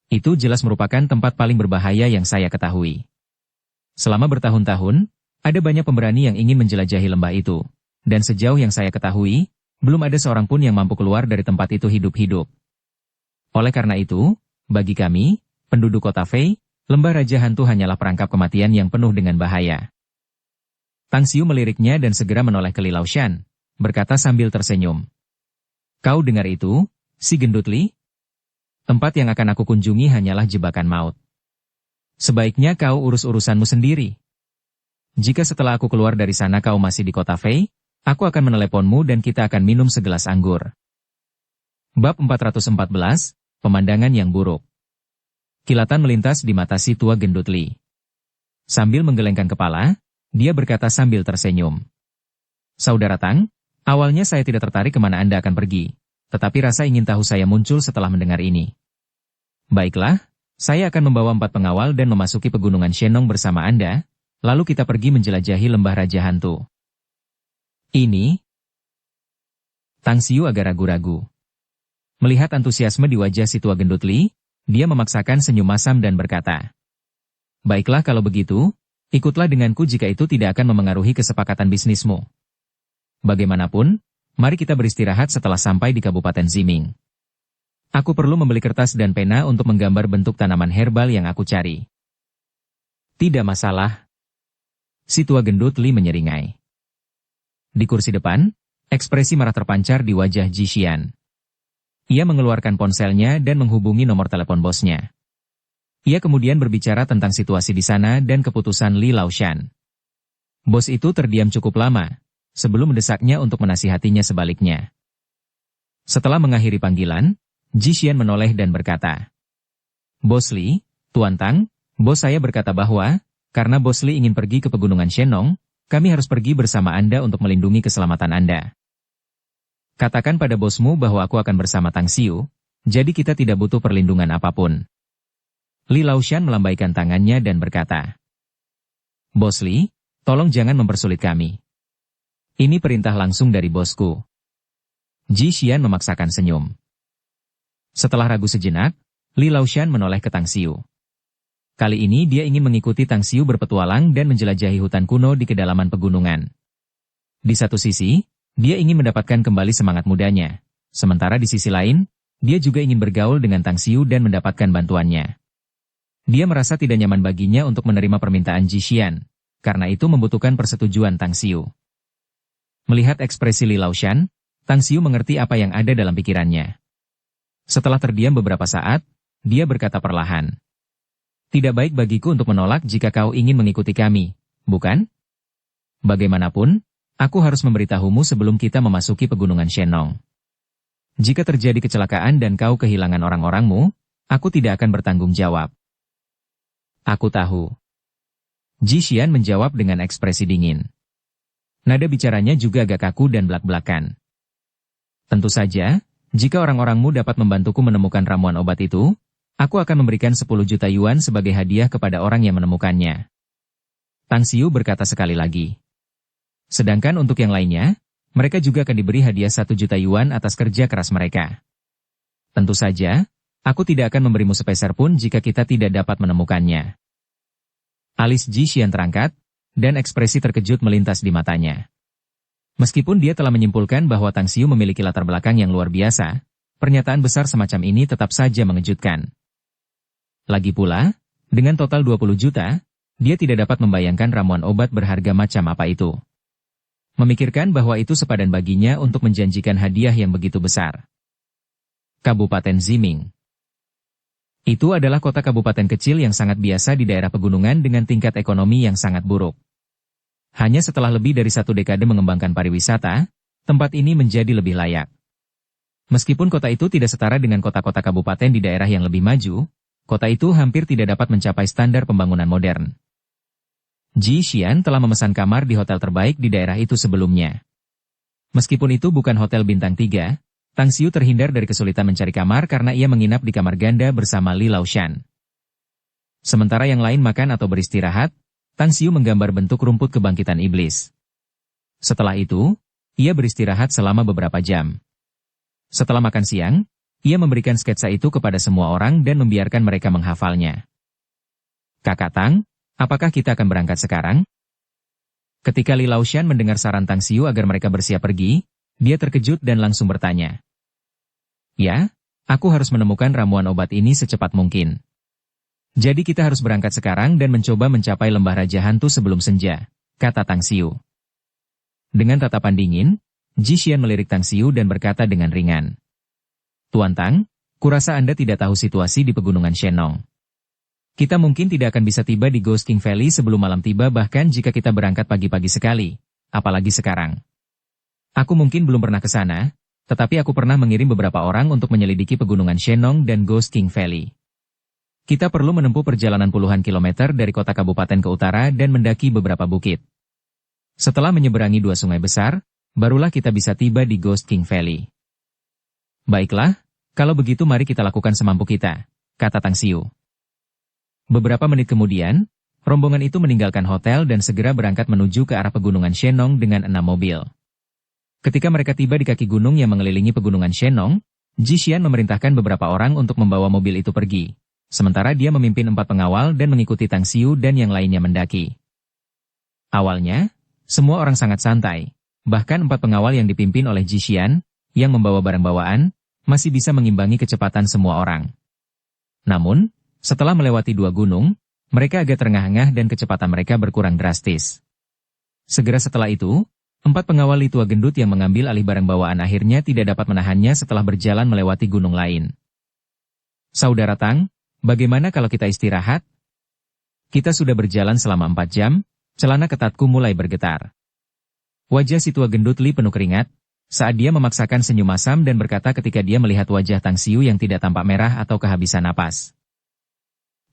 Itu jelas merupakan tempat paling berbahaya yang saya ketahui. Selama bertahun-tahun, ada banyak pemberani yang ingin menjelajahi lembah itu, dan sejauh yang saya ketahui, belum ada seorang pun yang mampu keluar dari tempat itu hidup-hidup. Oleh karena itu, bagi kami, penduduk kota Fei, lembah Raja Hantu hanyalah perangkap kematian yang penuh dengan bahaya." Tang Xiu meliriknya dan segera menoleh ke Li Laoshan, berkata sambil tersenyum, "Kau dengar itu, si gendut Li? Tempat yang akan aku kunjungi hanyalah jebakan maut. Sebaiknya kau urus urusanmu sendiri. Jika setelah aku keluar dari sana kau masih di kota Fei, aku akan meneleponmu dan kita akan minum segelas anggur." Bab 414, Pemandangan yang buruk. Kilatan melintas di mata si tua gendut Li. Sambil menggelengkan kepala, dia berkata sambil tersenyum, "Saudara Tang, awalnya saya tidak tertarik kemana Anda akan pergi, tetapi rasa ingin tahu saya muncul setelah mendengar ini. Baiklah, saya akan membawa 4 pengawal dan memasuki pegunungan Shenong bersama Anda, lalu kita pergi menjelajahi lembah Raja Hantu." "Ini?" Tang Xiu agak ragu-ragu. Melihat antusiasme di wajah si tua gendut Li, dia memaksakan senyum masam dan berkata, "Baiklah kalau begitu, ikutlah denganku jika itu tidak akan memengaruhi kesepakatan bisnismu. Bagaimanapun, mari kita beristirahat setelah sampai di Kabupaten Ziming. Aku perlu membeli kertas dan pena untuk menggambar bentuk tanaman herbal yang aku cari." "Tidak masalah." Si tua gendut Li menyeringai. Di kursi depan, Ekspresi marah terpancar di wajah Ji Xian. Ia mengeluarkan ponselnya dan menghubungi nomor telepon bosnya. Ia kemudian berbicara tentang situasi di sana dan keputusan Li Laoshan. Bos itu terdiam cukup lama, sebelum mendesaknya untuk menasihatinya sebaliknya. Setelah mengakhiri panggilan, Ji Xian menoleh dan berkata, "Bos Li, Tuan Tang, bos saya berkata bahwa, karena Bos Li ingin pergi ke pegunungan Shenong, kami harus pergi bersama Anda untuk melindungi keselamatan Anda. Katakan pada bosmu bahwa aku akan bersama Tang Xiu, jadi kita tidak butuh perlindungan apapun." Li Laoshan melambaikan tangannya dan berkata, "Bos Li, tolong jangan mempersulit kami. Ini perintah langsung dari bosku." Ji Xian memaksakan senyum. Setelah ragu sejenak, Li Laoshan menoleh ke Tang Xiu. Kali ini dia ingin mengikuti Tang Xiu berpetualang dan menjelajahi hutan kuno di kedalaman pegunungan. Di satu sisi, dia ingin mendapatkan kembali semangat mudanya. Sementara di sisi lain, dia juga ingin bergaul dengan Tang Xiu dan mendapatkan bantuannya. Dia merasa tidak nyaman baginya untuk menerima permintaan Ji Xian, karena itu membutuhkan persetujuan Tang Xiu. Melihat ekspresi Li Laoshan, Tang Xiu mengerti apa yang ada dalam pikirannya. Setelah terdiam beberapa saat, dia berkata perlahan, "Tidak baik bagiku untuk menolak jika kau ingin mengikuti kami, bukan? Bagaimanapun, aku harus memberitahumu sebelum kita memasuki pegunungan Shenong. Jika terjadi kecelakaan dan kau kehilangan orang-orangmu, aku tidak akan bertanggung jawab." "Aku tahu." Ji Xian menjawab dengan ekspresi dingin. Nada bicaranya juga agak kaku dan belak-belakan. "Tentu saja, jika orang-orangmu dapat membantuku menemukan ramuan obat itu, aku akan memberikan 10 juta yuan sebagai hadiah kepada orang yang menemukannya." Tang Xiu berkata sekali lagi. "Sedangkan untuk yang lainnya, mereka juga akan diberi hadiah 1 juta yuan atas kerja keras mereka. Tentu saja, aku tidak akan memberimu sepeser pun jika kita tidak dapat menemukannya." Alis Ji Xian terangkat, dan ekspresi terkejut melintas di matanya. Meskipun dia telah menyimpulkan bahwa Tang Xiu memiliki latar belakang yang luar biasa, pernyataan besar semacam ini tetap saja mengejutkan. Lagi pula, dengan total 20 juta, dia tidak dapat membayangkan ramuan obat berharga macam apa itu. Memikirkan bahwa itu sepadan baginya untuk menjanjikan hadiah yang begitu besar. Kabupaten Ziming. Itu adalah kota kabupaten kecil yang sangat biasa di daerah pegunungan dengan tingkat ekonomi yang sangat buruk. Hanya setelah lebih dari 1 dekade mengembangkan pariwisata, tempat ini menjadi lebih layak. Meskipun kota itu tidak setara dengan kota-kota kabupaten di daerah yang lebih maju, kota itu hampir tidak dapat mencapai standar pembangunan modern. Ji Xian telah memesan kamar di hotel terbaik di daerah itu sebelumnya. Meskipun itu bukan hotel bintang 3, Tang Xiu terhindar dari kesulitan mencari kamar karena ia menginap di kamar ganda bersama Li Laoshan. Sementara yang lain makan atau beristirahat, Tang Xiu menggambar bentuk rumput kebangkitan iblis. Setelah itu, ia beristirahat selama beberapa jam. Setelah makan siang, ia memberikan sketsa itu kepada semua orang dan membiarkan mereka menghafalnya. "Kakak Tang, apakah kita akan berangkat sekarang?" Ketika Li Laoshan mendengar saran Tang Xiu agar mereka bersiap pergi, dia terkejut dan langsung bertanya. "Ya, aku harus menemukan ramuan obat ini secepat mungkin. Jadi kita harus berangkat sekarang dan mencoba mencapai lembah Raja Hantu sebelum senja," kata Tang Xiu. Dengan tatapan dingin, Ji Xian melirik Tang Xiu dan berkata dengan ringan. "Tuan Tang, kurasa Anda tidak tahu situasi di pegunungan Shenong. Kita mungkin tidak akan bisa tiba di Ghost King Valley sebelum malam tiba bahkan jika kita berangkat pagi-pagi sekali, apalagi sekarang. Aku mungkin belum pernah ke sana, tetapi aku pernah mengirim beberapa orang untuk menyelidiki pegunungan Shenong dan Ghost King Valley. Kita perlu menempuh perjalanan puluhan kilometer dari kota kabupaten ke utara dan mendaki beberapa bukit. Setelah menyeberangi 2 sungai besar, barulah kita bisa tiba di Ghost King Valley." "Baiklah, kalau begitu mari kita lakukan semampu kita," kata Tang Xiu. Beberapa menit kemudian, rombongan itu meninggalkan hotel dan segera berangkat menuju ke arah pegunungan Shenong dengan 6 mobil. Ketika mereka tiba di kaki gunung yang mengelilingi pegunungan Shenong, Ji Xian memerintahkan beberapa orang untuk membawa mobil itu pergi, sementara dia memimpin 4 pengawal dan mengikuti Tang Xiu dan yang lainnya mendaki. Awalnya, semua orang sangat santai, bahkan 4 pengawal yang dipimpin oleh Ji Xian, yang membawa barang bawaan, masih bisa mengimbangi kecepatan semua orang. Namun, setelah melewati 2 gunung, mereka agak terengah-engah dan kecepatan mereka berkurang drastis. Segera setelah itu, 4 pengawal Li tua gendut yang mengambil alih barang bawaan akhirnya tidak dapat menahannya setelah berjalan melewati gunung lain. Saudara Tang, bagaimana kalau kita istirahat? Kita sudah berjalan selama 4 jam, celana ketatku mulai bergetar. Wajah si tua gendut Li penuh keringat, saat dia memaksakan senyum masam dan berkata ketika dia melihat wajah Tang Xiu yang tidak tampak merah atau kehabisan napas.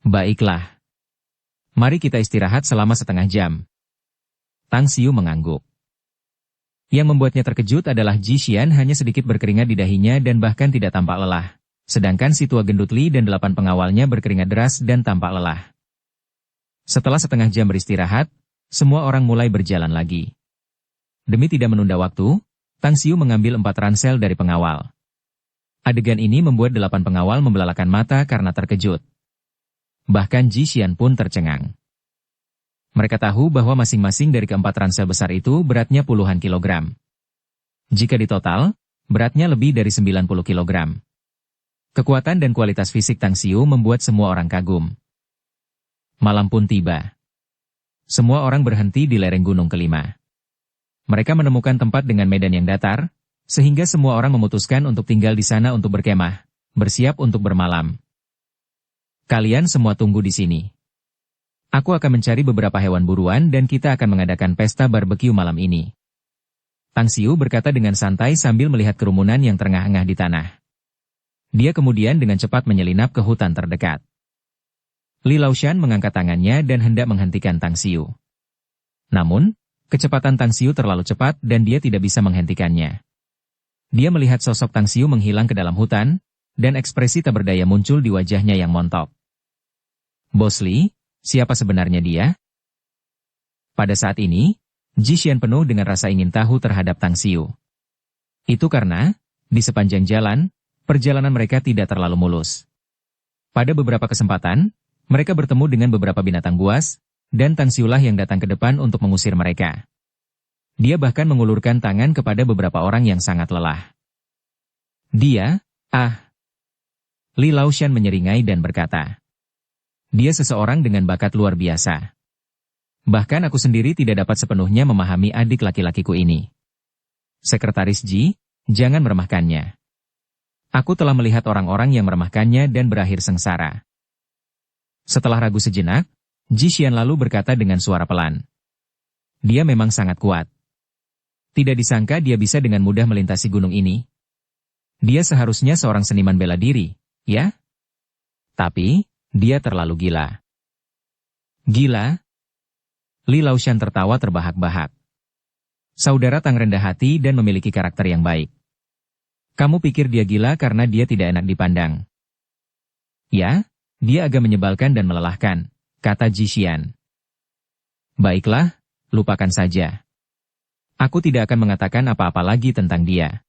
Baiklah. Mari kita istirahat selama setengah jam. Tang Xiu mengangguk. Yang membuatnya terkejut adalah Ji Xian hanya sedikit berkeringat di dahinya dan bahkan tidak tampak lelah. Sedangkan si tua gendut Li dan 8 pengawalnya berkeringat deras dan tampak lelah. Setelah setengah jam beristirahat, semua orang mulai berjalan lagi. Demi tidak menunda waktu, Tang Xiu mengambil 4 ransel dari pengawal. Adegan ini membuat 8 pengawal membelalakan mata karena terkejut. Bahkan Ji Xian pun tercengang. Mereka tahu bahwa masing-masing dari keempat ransel besar itu beratnya puluhan kilogram. Jika ditotal, beratnya lebih dari 90 kilogram. Kekuatan dan kualitas fisik Tang Xiu membuat semua orang kagum. Malam pun tiba. Semua orang berhenti di lereng gunung kelima. Mereka menemukan tempat dengan medan yang datar, sehingga semua orang memutuskan untuk tinggal di sana untuk berkemah, bersiap untuk bermalam. Kalian semua tunggu di sini. Aku akan mencari beberapa hewan buruan dan kita akan mengadakan pesta barbeque malam ini. Tang Xiu berkata dengan santai sambil melihat kerumunan yang terengah-engah di tanah. Dia kemudian dengan cepat menyelinap ke hutan terdekat. Li Laoshan mengangkat tangannya dan hendak menghentikan Tang Xiu. Namun, kecepatan Tang Xiu terlalu cepat dan dia tidak bisa menghentikannya. Dia melihat sosok Tang Xiu menghilang ke dalam hutan, dan ekspresi tak berdaya muncul di wajahnya yang montok. Bos Li, siapa sebenarnya dia? Pada saat ini, Ji Xian penuh dengan rasa ingin tahu terhadap Tang Xiu. Itu karena, di sepanjang jalan, perjalanan mereka tidak terlalu mulus. Pada beberapa kesempatan, mereka bertemu dengan beberapa binatang buas, dan Tang Xiu lah yang datang ke depan untuk mengusir mereka. Dia bahkan mengulurkan tangan kepada beberapa orang yang sangat lelah. Dia, Li Laoshan menyeringai dan berkata, dia seseorang dengan bakat luar biasa. Bahkan aku sendiri tidak dapat sepenuhnya memahami adik laki-lakiku ini. Sekretaris Ji, jangan meremehkannya. Aku telah melihat orang-orang yang meremehkannya dan berakhir sengsara. Setelah ragu sejenak, Ji Xian lalu berkata dengan suara pelan. Dia memang sangat kuat. Tidak disangka dia bisa dengan mudah melintasi gunung ini. Dia seharusnya seorang seniman bela diri, ya? Tapi, dia terlalu gila. Gila? Li Laoshan tertawa terbahak-bahak. Saudara Tang rendah hati dan memiliki karakter yang baik. Kamu pikir dia gila karena dia tidak enak dipandang? Ya, dia agak menyebalkan dan melelahkan, kata Ji Xian. Baiklah, lupakan saja. Aku tidak akan mengatakan apa-apa lagi tentang dia.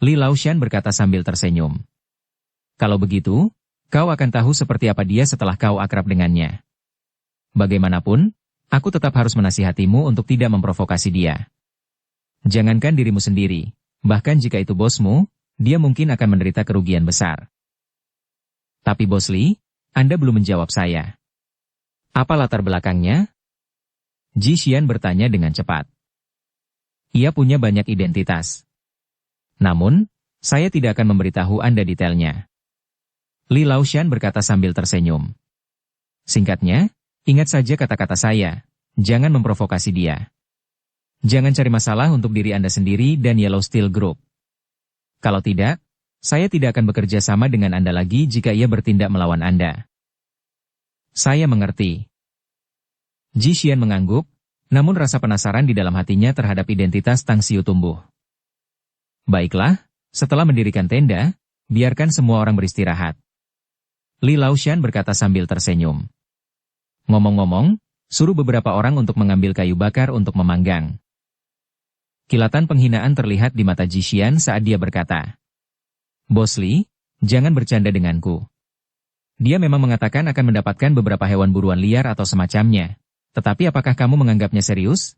Li Laoshan berkata sambil tersenyum. Kalau begitu, kau akan tahu seperti apa dia setelah kau akrab dengannya. Bagaimanapun, aku tetap harus menasihatimu untuk tidak memprovokasi dia. Jangankan dirimu sendiri, bahkan jika itu bosmu, dia mungkin akan menderita kerugian besar. Tapi Bos Li, Anda belum menjawab saya. Apa latar belakangnya? Ji Xian bertanya dengan cepat. Ia punya banyak identitas. Namun, saya tidak akan memberitahu Anda detailnya. Li Laoshan berkata sambil tersenyum. Singkatnya, ingat saja kata-kata saya, jangan memprovokasi dia. Jangan cari masalah untuk diri Anda sendiri dan Yellow Steel Group. Kalau tidak, saya tidak akan bekerja sama dengan Anda lagi jika ia bertindak melawan Anda. Saya mengerti. Ji Xian mengangguk, namun rasa penasaran di dalam hatinya terhadap identitas Tang Xiu tumbuh. Baiklah, setelah mendirikan tenda, biarkan semua orang beristirahat. Li Laoshan berkata sambil tersenyum. Ngomong-ngomong, suruh beberapa orang untuk mengambil kayu bakar untuk memanggang. Kilatan penghinaan terlihat di mata Ji Xian saat dia berkata, Bos Li, jangan bercanda denganku. Dia memang mengatakan akan mendapatkan beberapa hewan buruan liar atau semacamnya. Tetapi apakah kamu menganggapnya serius?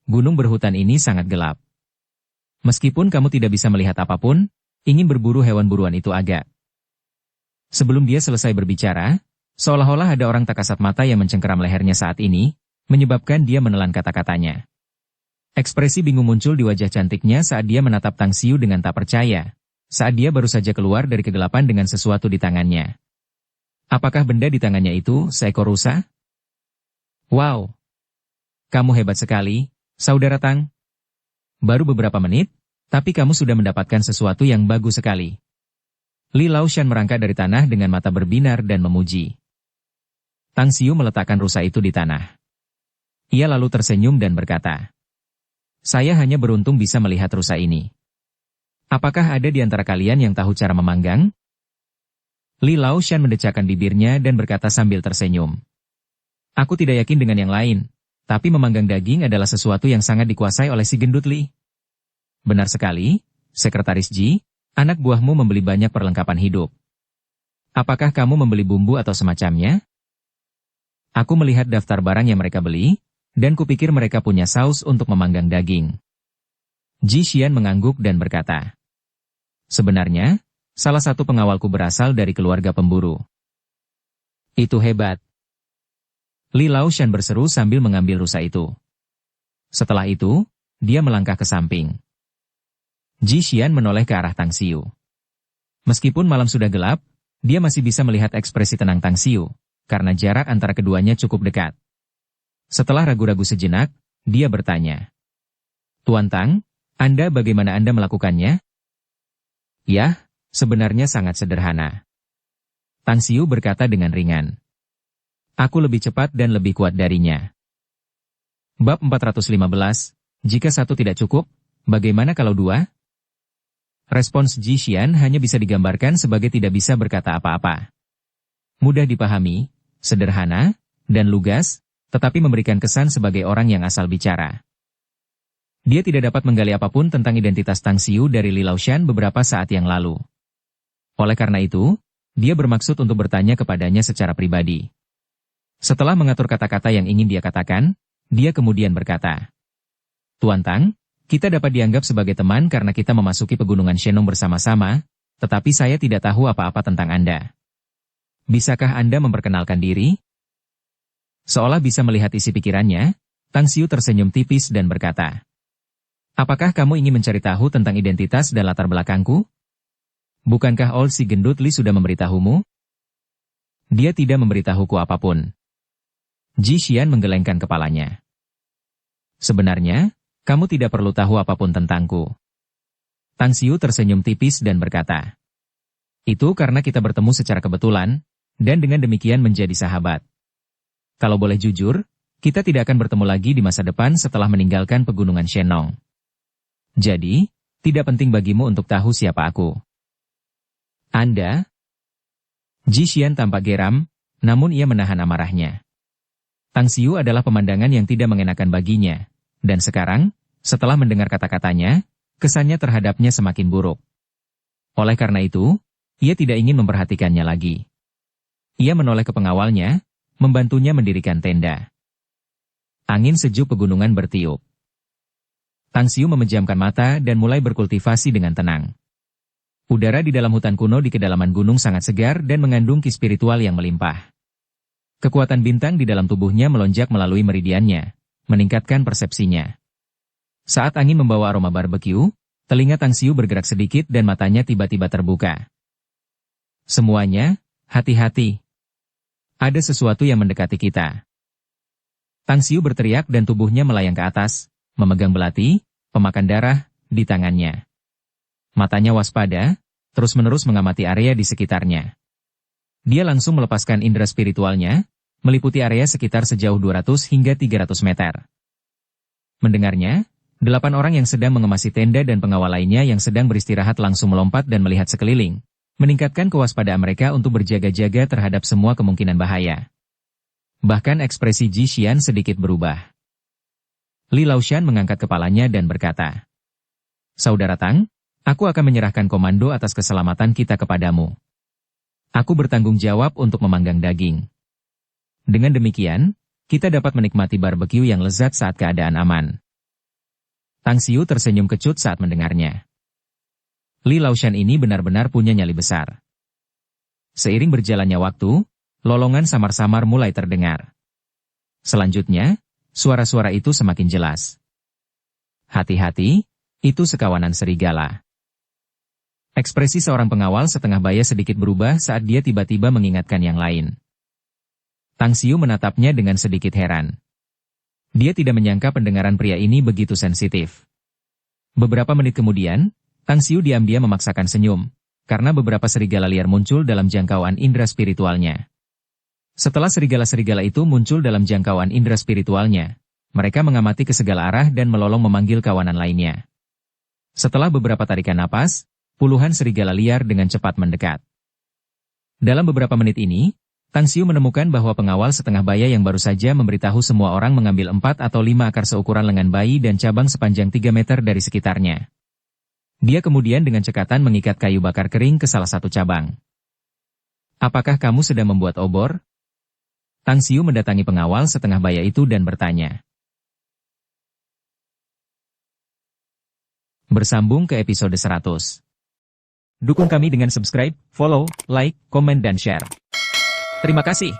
Gunung berhutan ini sangat gelap. Meskipun kamu tidak bisa melihat apapun, ingin berburu hewan buruan itu agak. Sebelum dia selesai berbicara, seolah-olah ada orang tak kasat mata yang mencengkeram lehernya saat ini, menyebabkan dia menelan kata-katanya. Ekspresi bingung muncul di wajah cantiknya saat dia menatap Tang Xiu dengan tak percaya, saat dia baru saja keluar dari kegelapan dengan sesuatu di tangannya. Apakah benda di tangannya itu seekor rusa? Wow! Kamu hebat sekali, Saudara Tang. Baru beberapa menit, tapi kamu sudah mendapatkan sesuatu yang bagus sekali. Li Laoshan merangkak dari tanah dengan mata berbinar dan memuji. Tang Xiu meletakkan rusa itu di tanah. Ia lalu tersenyum dan berkata, "Saya hanya beruntung bisa melihat rusa ini. Apakah ada di antara kalian yang tahu cara memanggang?" Li Laoshan mendecakkan bibirnya dan berkata sambil tersenyum. "Aku tidak yakin dengan yang lain, tapi memanggang daging adalah sesuatu yang sangat dikuasai oleh si gendut Li." "Benar sekali, Sekretaris Ji, anak buahmu membeli banyak perlengkapan hidup. Apakah kamu membeli bumbu atau semacamnya?" "Aku melihat daftar barang yang mereka beli, dan kupikir mereka punya saus untuk memanggang daging." Ji Xian mengangguk dan berkata, "Sebenarnya, salah satu pengawalku berasal dari keluarga pemburu." "Itu hebat." Li Laoshan berseru sambil mengambil rusa itu. Setelah itu, dia melangkah ke samping. Ji Xian menoleh ke arah Tang Xiu. Meskipun malam sudah gelap, dia masih bisa melihat ekspresi tenang Tang Xiu, karena jarak antara keduanya cukup dekat. Setelah ragu-ragu sejenak, dia bertanya, "Tuan Tang, bagaimana Anda melakukannya?" "Yah, sebenarnya sangat sederhana." Tang Xiu berkata dengan ringan. "Aku lebih cepat dan lebih kuat darinya." Bab 415, jika satu tidak cukup, bagaimana kalau dua? Respons Ji Xian hanya bisa digambarkan sebagai tidak bisa berkata apa-apa. Mudah dipahami, sederhana, dan lugas, tetapi memberikan kesan sebagai orang yang asal bicara. Dia tidak dapat menggali apapun tentang identitas Tang Xiu dari Li Laoshan beberapa saat yang lalu. Oleh karena itu, dia bermaksud untuk bertanya kepadanya secara pribadi. Setelah mengatur kata-kata yang ingin dia katakan, dia kemudian berkata, "Tuan Tang, kita dapat dianggap sebagai teman karena kita memasuki pegunungan Shenong bersama-sama, tetapi saya tidak tahu apa-apa tentang Anda. Bisakah Anda memperkenalkan diri?" Seolah bisa melihat isi pikirannya, Tang Xiu tersenyum tipis dan berkata, "Apakah kamu ingin mencari tahu tentang identitas dan latar belakangku? Bukankah Old si gendut Li sudah memberitahumu?" "Dia tidak memberitahuku apapun." Ji Xian menggelengkan kepalanya. "Sebenarnya, kamu tidak perlu tahu apapun tentangku." Tang Xiu tersenyum tipis dan berkata, "Itu karena kita bertemu secara kebetulan, dan dengan demikian menjadi sahabat. Kalau boleh jujur, kita tidak akan bertemu lagi di masa depan setelah meninggalkan pegunungan Shenong. Jadi, tidak penting bagimu untuk tahu siapa aku." "Anda?" Ji Xian tampak geram, namun ia menahan amarahnya. Tang Xiu adalah pemandangan yang tidak mengenakan baginya, dan sekarang, setelah mendengar kata-katanya, kesannya terhadapnya semakin buruk. Oleh karena itu, ia tidak ingin memperhatikannya lagi. Ia menoleh ke pengawalnya, membantunya mendirikan tenda. Angin sejuk pegunungan bertiup. Tang Xiu memejamkan mata dan mulai berkultivasi dengan tenang. Udara di dalam hutan kuno di kedalaman gunung sangat segar dan mengandung ki spiritual yang melimpah. Kekuatan bintang di dalam tubuhnya melonjak melalui meridiannya, meningkatkan persepsinya. Saat angin membawa aroma barbeque, telinga Tang Xiu bergerak sedikit dan matanya tiba-tiba terbuka. "Semuanya, hati-hati. Ada sesuatu yang mendekati kita." Tang Xiu berteriak dan tubuhnya melayang ke atas, memegang belati, pemakan darah, di tangannya. Matanya waspada, terus-menerus mengamati area di sekitarnya. Dia langsung melepaskan indera spiritualnya, meliputi area sekitar sejauh 200 hingga 300 meter. Mendengarnya, 8 orang yang sedang mengemasi tenda dan pengawal lainnya yang sedang beristirahat langsung melompat dan melihat sekeliling, meningkatkan kewaspadaan mereka untuk berjaga-jaga terhadap semua kemungkinan bahaya. Bahkan ekspresi Ji Xian sedikit berubah. Li Laoshan mengangkat kepalanya dan berkata, "Saudara Tang, aku akan menyerahkan komando atas keselamatan kita kepadamu. Aku bertanggung jawab untuk memanggang daging. Dengan demikian, kita dapat menikmati barbeque yang lezat saat keadaan aman." Tang Xiu tersenyum kecut saat mendengarnya. Li Laoshan ini benar-benar punya nyali besar. Seiring berjalannya waktu, lolongan samar-samar mulai terdengar. Selanjutnya, suara-suara itu semakin jelas. Hati-hati, itu sekawanan serigala. Ekspresi seorang pengawal setengah baya sedikit berubah saat dia tiba-tiba mengingatkan yang lain. Tang Xiu menatapnya dengan sedikit heran. Dia tidak menyangka pendengaran pria ini begitu sensitif. Beberapa menit kemudian, Tang Xiu diam-diam memaksakan senyum, karena beberapa serigala liar muncul dalam jangkauan indera spiritualnya. Setelah serigala-serigala itu muncul dalam jangkauan indera spiritualnya, mereka mengamati ke segala arah dan melolong memanggil kawanan lainnya. Setelah beberapa tarikan napas, puluhan serigala liar dengan cepat mendekat. Dalam beberapa menit ini, Tang Xiu menemukan bahwa pengawal setengah baya yang baru saja memberitahu semua orang mengambil 4 atau 5 akar seukuran lengan bayi dan cabang sepanjang 3 meter dari sekitarnya. Dia kemudian dengan cekatan mengikat kayu bakar kering ke salah satu cabang. Apakah kamu sedang membuat obor? Tang Xiu mendatangi pengawal setengah baya itu dan bertanya. Bersambung ke episode 100. Dukung kami dengan subscribe, follow, like, komen dan share. Terima kasih.